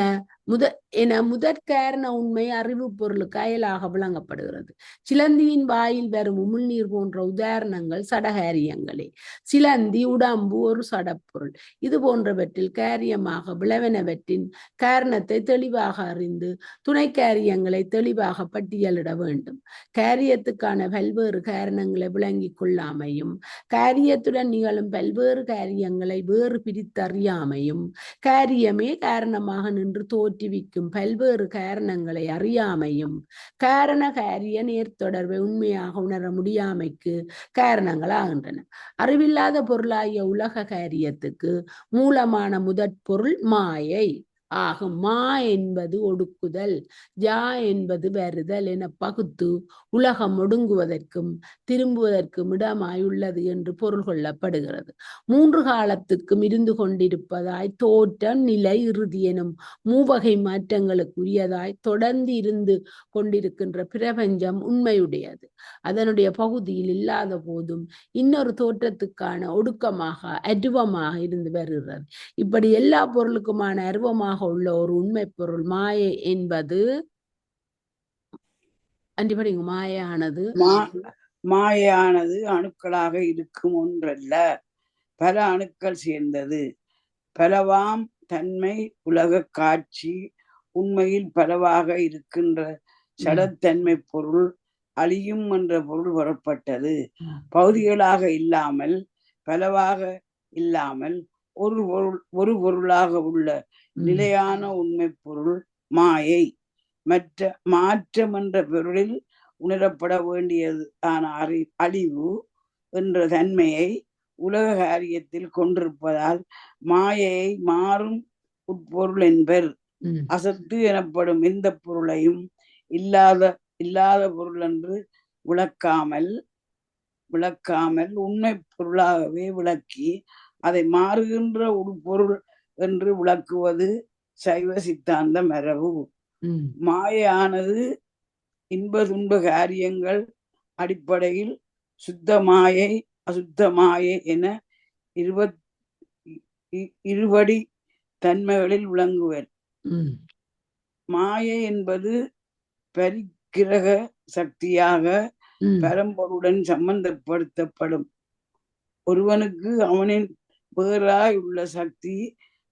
முதற்காரண உண்மை அறிவு பொருளுக்கு அயலாக விளங்கப்படுகிறது. சிலந்தியின் வாயில் வரும் உமிழ்நீர் போன்ற உதாரணங்கள் சடகாரியங்களே. சிலந்தி உடம்பு ஒரு சடப்பொருள். இது போன்றவற்றில் காரியமாக விளைவனவற்றின் காரணத்தை தெளிவாக அறிந்து துணை காரியங்களை தெளிவாக பட்டியலிட வேண்டும். காரியத்துக்கான பல்வேறு காரணங்களை விளங்கிக் கொள்ளாமையும் காரியத்துடன் நிகழும் பல்வேறு காரியங்களை வேறு பிரித்தறியாமையும் காரியமே காரணமாக நின்று தோற்றுவிக்கும் பல்வேறு காரணங்களை அறியாமையும் காரண காரிய நேர்த்தொடர்பை உண்மையாக உணர முடியாமைக்கு காரணங்களாகின்றன. அறிவில்லாத பொருளாகிய உலக காரியத்துக்கு மூலமான முதற் பொருள் மாயை ஆகும். மா என்பது ஒடுக்குதல், யா என்பது வருதல் என பகுத்து உலகம் ஒடுங்குவதற்கும் திரும்புவதற்கும் இடமாய் உள்ளது என்று பொருள் கொள்ளப்படுகிறது. மூன்று காலத்துக்கும் இருந்து கொண்டிருப்பதாய் தோற்றம் நிலை இறுதி எனும் மூவகை மாற்றங்களுக்குரியதாய் தொடர்ந்து இருந்து கொண்டிருக்கின்ற பிரபஞ்சம் உண்மையுடையது. அதனுடைய பகுதியில் இல்லாத போதும் இன்னொரு தோற்றத்துக்கான ஒடுக்கமாக அருவமாக இருந்து வருகிறது. இப்படி எல்லா பொருளுக்குமான அருவமாக உள்ள ஒரு உண்மை பொருள் மாயை என்பது மாயானது அணுக்களாக இருக்கும் ஒன்றல்ல, பல அணுக்கள் சேர்ந்தது. பலவாம் தன்மை உலக காட்சி உண்மையில் பலவாக இருக்கின்ற சடத்தன்மை பொருள் அழியும் என்ற பொருள் பெறப்பட்டது. பகுதிகளாக இல்லாமல் பலவாக இல்லாமல் ஒரு பொருளாக உள்ள நிலையான உண்மை பொருள் மாயை. மாற்றம் என்ற பொருளில் உணரப்பட வேண்டியது அழிவு என்ற தன்மையை உலக காரியத்தில் கொண்டிருப்பதால் மாயையை மாறும் உட்பொருள் என்பர். அசத்து எனப்படும் எந்த பொருளையும் இல்லாத பொருள் என்று விளக்காமல் உண்மை பொருளாகவே விளக்கி அதை மாறுகின்ற உட்பொருள் என்று விளக்குவது சைவ சித்தாந்த மரபு. மாயானது இன்ப துன்ப காரியங்கள் அடிப்படையில் சுத்த மாயை அசுத்த மாயை என இருபடி தன்மைகளில் விளங்குவர். மாயை என்பது பரிக்கிரக சக்தியாக பரம்பொருளுடன் சம்பந்தப்படுத்தப்படும். ஒருவனுக்கு அவனின் வேறாய் உள்ள சக்தி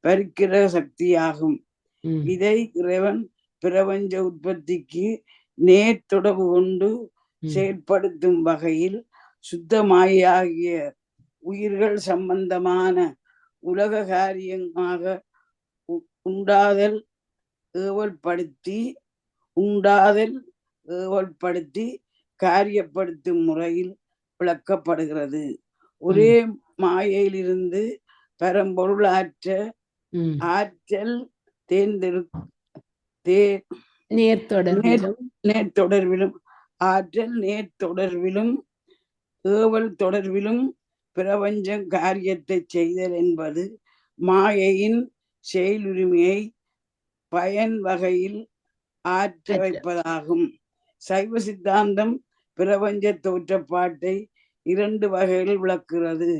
பரிக்கிரக சக்தியாகும். இதை இறைவன் பிரபஞ்ச உற்பத்திக்கு நேர்தொடர்பு கொண்டு செயற்படுத்தும் வகையில் சுத்தமாகிய உயிர்கள் சம்பந்தமான உலக காரியமாக உண்டாதல் ஏவல்படுத்தி காரியப்படுத்தும் முறையில் விளக்கப்படுகிறது. ஒரே மாயையிலிருந்து பரம்பொருள் ஆற்றல் நேர்தொடர்பிலும் ஆற்றல் நேர்தொடர்பிலும் ஏவல் தொடர்பிலும் பிரபஞ்சம் காரியத்தை செய்தல் என்பது மாயையின் செயலுரிமையை பயன் வகையில் ஆற்ற வைப்பதாகும். சைவ சித்தாந்தம் பிரபஞ்ச தோற்றப்பாட்டை 2 வகையில் விளக்குகிறது.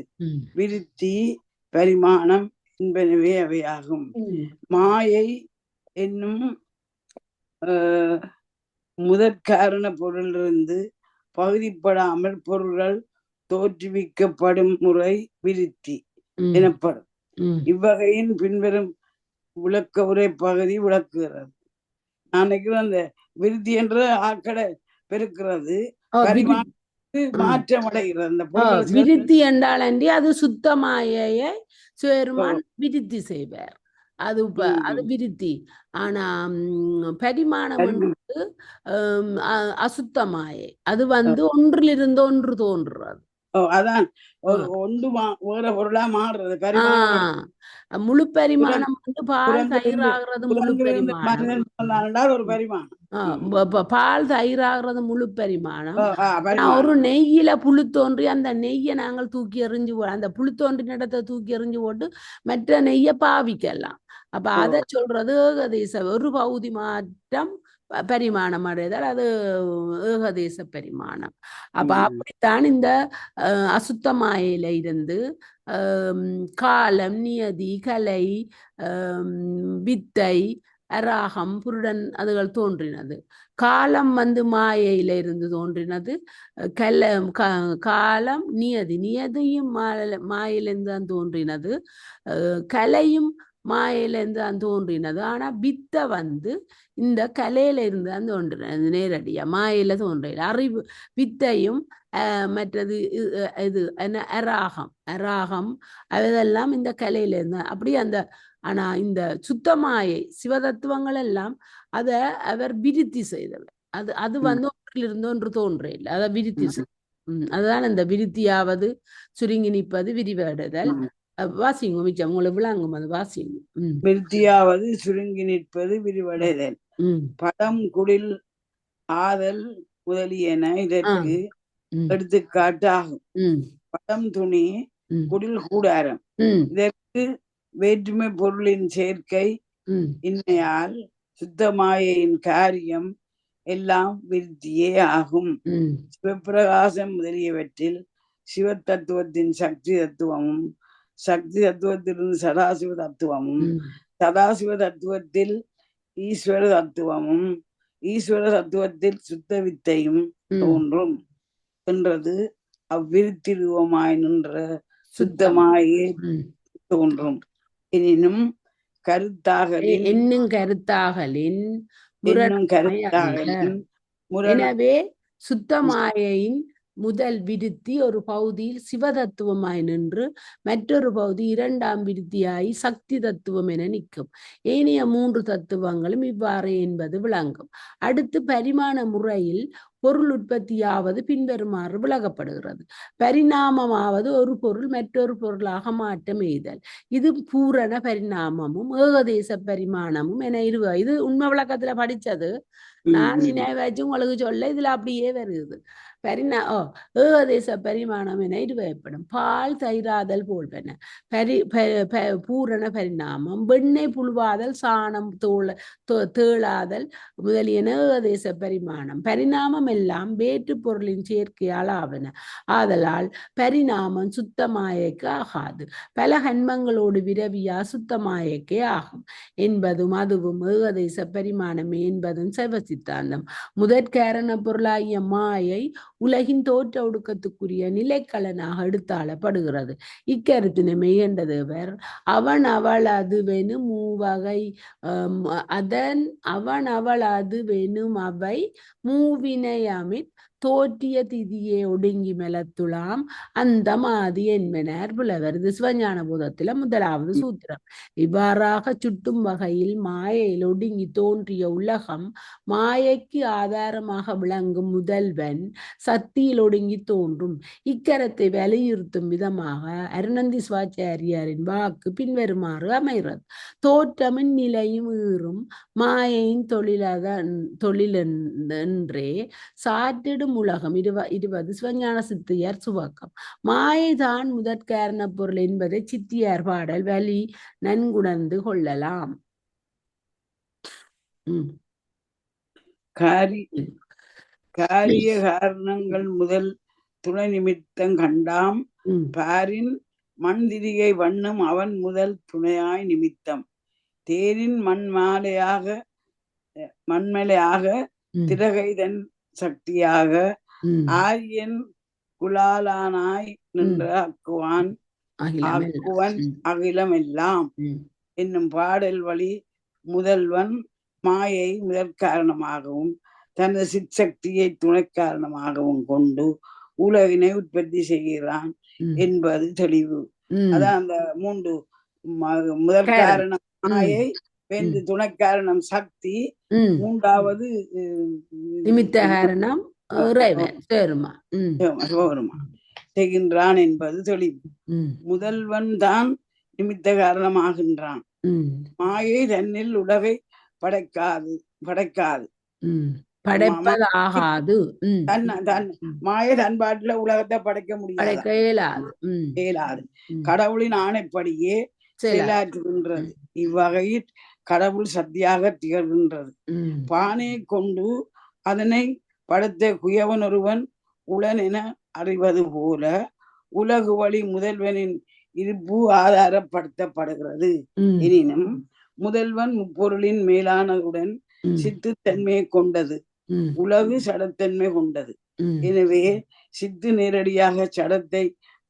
விருத்தி, பரிமாணம் என்பனவே அவையாகும். மாயை என்னும் முதற்காரண பொருளிலிருந்து பகுதிப்படாமல் பொருள்கள் தோற்றுவிக்கப்படும் முறை விருத்தி எனப்படும். இவ்வகையின் பின்வரும் விளக்க உரை பகுதி விளக்குகிறது. நான் நினைக்கிறேன் அந்த விருத்தி என்ற ஆக்கடை பெருக்கிறது, மாற்றம் அடைகிறது. அந்த விருத்தி என்றால் அது சுத்தமாயை சுயருமான் விருத்தி செய்வார். அது அது விருத்தி. ஆனா பரிமாணம் அசுத்தமாயை, அது ஒன்றிலிருந்து ஒன்று தோன்றுறது. அதான் ஒன்று வேற பொருளா மாறுறது. முழு பரிமாணம் பால் தயிராகிறது முழு பரிமாணம். ஒரு பரிமாணம் பால் தயிராகிறது முழு பரிமாணம். ஒரு நெய்யில புழு தோன்றி அந்த நெய்யை நாங்கள் தூக்கி எறிஞ்சு அந்த புழு தோன்றின இடத்தை தூக்கி எறிஞ்சு போட்டு மற்ற நெய்யை பாவிக்கலாம். அப்ப அதை சொல்றது ஏகதேச ஒரு பகுதி மாற்றம் பரிமாணம் அடைதல், அது ஏகதேச பரிமாணம். அப்ப அப்படித்தான் இந்த அசுத்தமாயில இருந்து காலம், நியதி, கலை, வித்தை, அராகம், புருடன் அதுகள் தோன்றினது. காலம் மாயையில இருந்து தோன்றினது. காலம் நியதி, நியதியும் மாயிலிருந்து தான் தோன்றினது. கலையும் மாயிலிருந்து தான் தோன்றினது. ஆனா வித்தை இந்த கலையில இருந்து தான் தோன்றினது. நேரடியா மாயில தோன்றின அறிவு வித்தையும் மற்றது இது என்ன அராகம் அதெல்லாம் இந்த கலையில இருந்து அப்படி ஆனா இந்த சுத்தமாயை சிவதத்துவங்கள் எல்லாம் அதை அவர் விருத்தி செய்தவர். அது ஒன்றிலிருந்து ஒன்று தோன்றே இல்லை, அதை விருத்தி அதுதான் இந்த விருத்தியாவது சுருங்கி நிற்பது விரிவடைதல். வாசிங்க மிச்சம் உங்களை விளங்கும். அது வாசிங்க. விருத்தியாவது சுருங்கி நிற்பது விரிவடைதல். படம், குடில், ஆதல் முதலியன இதற்கு எடுத்துக்காட்டாகும். படம் துணி, குடில் கூடாரம். இதற்கு வேற்றுமை பொருளின் சேர்க்கை இன்மையால் சுத்தமாயின் காரியம் எல்லாம் விருத்தியே ஆகும். சிவப்பிரகாசம் முதலியவற்றில் சிவத்தத்துவத்தின் சக்தி தத்துவமும், சக்தி தத்துவத்திலிருந்து சதாசிவ தத்துவமும், சதாசிவ தத்துவத்தில் ஈஸ்வர தத்துவமும், ஈஸ்வர தத்துவத்தில் சுத்த வித்தையும் தோன்றும் என்றது அவ்விருத்தி ரூபமாய் நின்ற சுத்தமாயே தோன்றும். எனினும் கருத்தாகலின் எனவே சுத்தமாயின் முதல் விருத்தி ஒரு பகுதியில் சிவதத்துவமாய் நின்று மற்றொரு பகுதி 2ஆம் விருத்தியாய் சக்தி தத்துவம் என நிற்கும். ஏனைய 3 தத்துவங்களும் இவ்வாறு என்பது விளங்கும். அடுத்து பரிமாண முறையில் பொருள் உற்பத்தியாவது பின்வருமாறு விளக்கப்படுகிறது. பரிணாமமாவது ஒரு பொருள் மற்றொரு பொருளாக மாற்றம் எய்தல். இது பூரண பரிணாமமும் ஏகதேச பரிமாணமும் என இது உண்மை விளக்கத்துல படிச்சது. நான் நினைவாச்சு உங்களுக்கு சொல்ல இதுல அப்படியே வருது. ஏகதேச பரிமாணம் என இருவப்படும். பால் தயிராதல் போல்வன பூரண பரிணாமம். வெண்ணெய் புழுவாதல், சாணம் தேளாதல் முதலியன ஏகதேச பரிமாணம். பரிணாமம் எல்லாம் வேற்று பொருளின் சேர்க்கையால் ஆவன. ஆதலால் பரிணாமம் சுத்தமாயக்கு ஆகாது. பல கண்மங்களோடு விரவியா சுத்தமாயக்கே ஆகும் என்பதும் அதுவும் ஏகதேச பரிமாணமே என்பதும் சைவ சித்தாந்தம். முதற்காரண பொருளாகிய மாயை உலகின் தோற்ற ஒடுக்கத்துக்குரிய நிலைக்கலனாக எடுத்தாளப்படுகிறது. இக்கருத்தினை மெய்யண்டதேவர் அவன் அவள் அது வெனும் மூவகை அவன் அவள் அது வெனும் அவை மூவினையமித் தோற்றிய திதியே ஒடுங்கி மெலத்துலாம் அந்த மாதி என்பனர் புலவர். இது சிவஞான போதத்தில 1வது சூத்திரம். இவ்வாறாக சுட்டும் வகையில் மாயையில் ஒடுங்கி தோன்றிய உலகம் மாயைக்கு ஆதாரமாக விளங்கும் முதல்வன் சக்தியில் ஒடுங்கி தோன்றும். இக்கரத்தை வலியுறுத்தும் விதமாக அருணந்தி சிவாச்சாரியாரின் வாக்கு பின்வருமாறு அமைகிறது. தோற்றமின் நிலையும் ஈறும் மாயையின் தொழிலென்றே சாற்றிடும் உலகம் 20 சிவஞான சித்தியார் சுவாக்கம். மாயைதான் முதற்காரண பொருள் என்பதை சித்தியார் பாடல் வலி நன்குணர்ந்து கொள்ளலாம். ம். காரி காரிய காரணங்கள் முதல் துணை நிமித்தம் கண்டாம் ம். பாரின் மண்திரிகை வண்ணம் அவன் முதல் துணையாய் நிமித்தம் தேரின் மண்மலையாக ம். திரகைதன் சக்தியாக ம். ஆரியன் குலாலானாய் நின்ற அக்குவான் அகிலமெல்லாம். அகிலமெல்லாம் ம். என்னும் பாடல் வழி முதல்வன் மாயை முதற் காரணமாகவும் தனது சிற்சக்தியை துணை காரணமாகவும் கொண்டு உலகினை உற்பத்தி செய்கிறான் ம். என்பது தெளிவு. ம். அதான் அந்த மூன்று முதற் காரணம் மாயை, வெந்து துணை காரணம் சக்தி, ம். மூன்றாவது நிமித்த காரணம் இறைவன் சேருமா செய்கின்றான் என்பது தெளிவு. ம். முதல்வன் தான் நிமித்த காரணமாகின்றான். ம். மாயை தன்னில் உலகை படைக்காது ம். படைப்பதாகாது. ம். மாயை தன்பாட்டுல உலகத்தை படைக்க படைக்க முடியாது, இயலாது. ம். இயலாது. ம். கடவுளின் ஆணைப்படியே செயலாற்றுகின்றது. இவ்வகையில் கடவுள் சக்தியாக திகழ்கின்றது. ம். பானையை கொண்டு அதனை படைத்த குயவன் ஒருவன் உளன் என அறிவது போல உலகு வழி முதல்வனின் இருப்பு ஆதாரப்படுத்தப்படுகிறது. ம். எனினும் முதல்வன் முப்பொருளின் மேலானதுடன் சித்து தன்மையை கொண்டது, ம். உலகு சடத்தன்மை கொண்டது. ம். எனவே சித்து நேரடியாக சடத்தை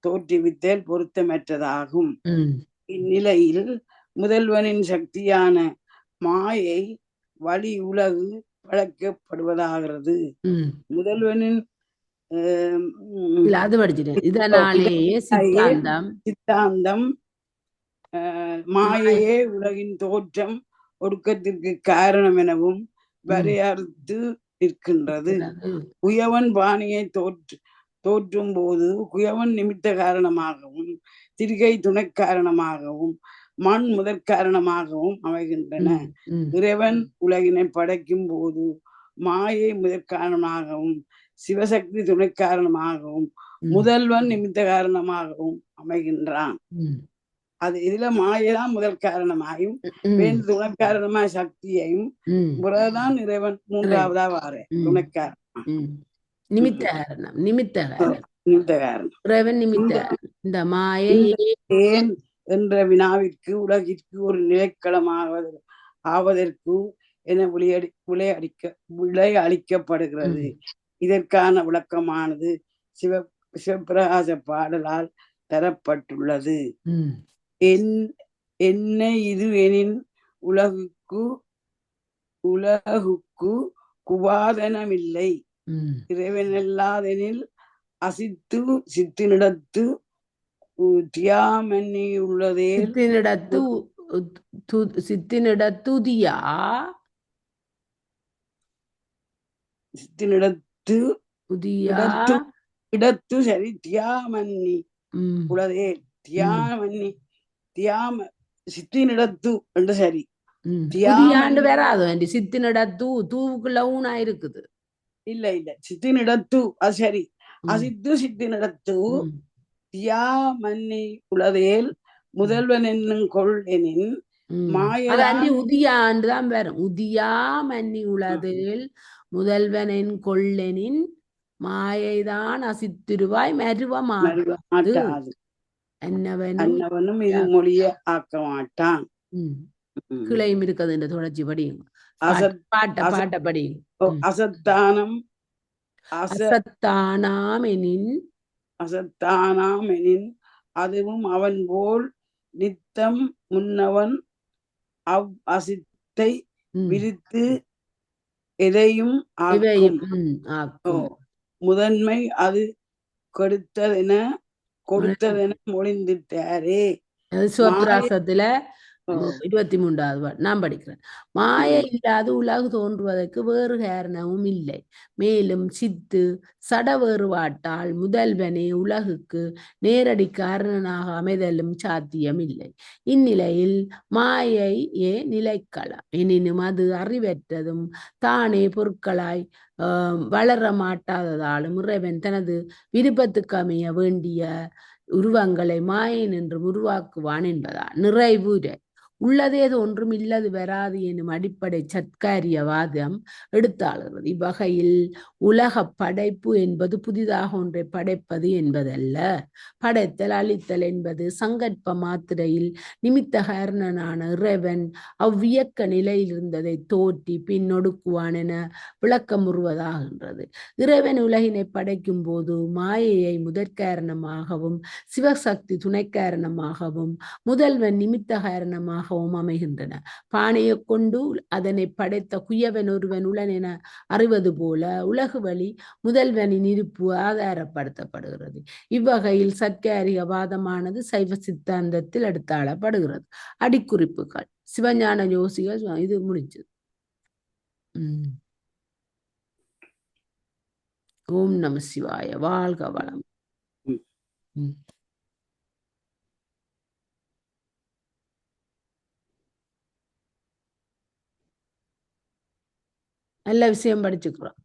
தோற்றுவித்தல் பொருத்தமற்றதாகும். ம். இந்நிலையில் முதல்வனின் சக்தியான மாயை வழி உலகு படைக்கப்படுவதாகிறது. ம். முதல்வனின் இல்ல, அது படிச்சிட்டேன். இதனாலேயே சித்தாந்தம் மாயையே உலகின் தோற்றம் ஒடுக்கத்திற்கு காரணம் எனவும் வரையறுத்து நிற்கின்றது. குயவன் பாணியை தோற்றும் போது குயவன் நிமித்த காரணமாகவும் திரிகை துணை காரணமாகவும் மண் முதற் காரணமாகவும் அமைகின்றன. இறைவன் உலகினை படைக்கும் போது மாயை முதற் காரணமாகவும் சிவசக்தி துணை காரணமாகவும் முதல்வன் நிமித்த காரணமாகவும் அமைகின்றான். அது இதுல மாயைதான் முதல் காரணமாயும் வேண்டு துணை காரணமாய் சக்தியையும் பிறகுதான் இறைவன் மூன்றாவதா வார துணைக்காரணம் நிமித்த காரணம். இறைவன் நிமித்த. இந்த மாயை ஏன் என்ற வினாவிற்கு உலகிற்கு ஒரு நிலைக்களமாவதற்கு என விளை அளிக்கப்படுகிறது. இதற்கான விளக்கமானது சிவபிரகாச பாடலால் தரப்பட்டுள்ளது. என்ன இது எனின் உலகுக்கு குவாதனமில்லை, இறைவனல்லாதெனில் அசித்து சித்தினிடத்து தியாமன்னி உள்ளதே. இடத்து சரி தியாமன்னி உளதே. தியாமன்னி தியாம சித்தினிடத்து என்று சரி. தியாண்டு வராது. சித்தினிடத்து தூவுக்குள்ள ஊனா இருக்குது. இல்ல சித்தினிடத்து அது சரி. அசித்து சித்தினிடத்து தியாமன்னி உளதேல் முதல்வன் என்னும் கொள் எனின் மாயி உதியாண்டு தான் வரும். உதியா மன்னி உளதேல் முதல்வனின் கொள்ளெனின் மாயைதான் அசித்திருவாய் மருவமாட்டாது. அன்னவனும் இது மொழிய ஆக்க மாட்டான். கிளையும் இருக்குது இந்த தொடர்ச்சி படியும். பாட்ட படியும். அசத்தானாம் எனின் அதுவும் அவன் போல் நித்தம் முன்னவன் அவ் அசித்தை விரித்து எதையும் முதன்மை அது கொடுத்ததென மொழிந்துட்டாரே. சிவபிராசத்துல 23வது நான் படிக்கிறேன். மாயை இல்லாத உலகு தோன்றுவதற்கு வேறு காரணமும் இல்லை. மேலும் சித்து சட வேறுபாட்டால் முதல்வனே உலகுக்கு நேரடி காரணனாக அமைதலும் சாத்தியம் இல்லை. இந்நிலையில் மாயையே நிலைக்களம் எனினும் அது அறிவற்றதும் தானே பொருட்களாய் வளர மாட்டாததாலும் இறைவன் தனது விருப்பத்துக்கு அமைய வேண்டிய உருவங்களை மாயை நின்று உருவாக்குவான் என்பதால் நிறைவுரை உள்ளதேது ஒன்றும் இல்லது வராது எனும் அடிப்படை சத்காரியவாதம் எடுத்தாளுகிறது. இவ்வகையில் உலக படைப்பு என்பது புதிதாக ஒன்றை படைப்பது என்பதல்ல. படைத்தல் அழித்தல் என்பது சங்கற்ப மாத்திரையில் நிமித்த காரணனான இறைவன் அவ்வியக்க நிலையில் இருந்ததை தோற்றி பின் ஒடுக்குவான் என விளக்கமுறுவதாகின்றது. இறைவன் உலகினை படைக்கும் போது மாயையை முதற்காரணமாகவும் சிவசக்தி துணை காரணமாகவும் முதல்வன் நிமித்த காரணமாகவும் அமைகின்றன. பானையை கொண்டு அதனை படைத்த குயவன் ஒருவன் உளன் என அறிவது போல உலகு வழி முதல்வனின் இருப்பு ஆதாரப்படுத்தப்படுகிறது. இவ்வகையில் சத்காரியவாதமானது சைவ சித்தாந்தத்தில் எடுத்தாளப்படுகிறது. அடிக்குறிப்புகள் சிவஞான யோசிகள் இது முடிஞ்சது. ஓம் நம சிவாய. வாழ்க வளம். நல்ல விஷயம் படிச்சுக்கிறோம்.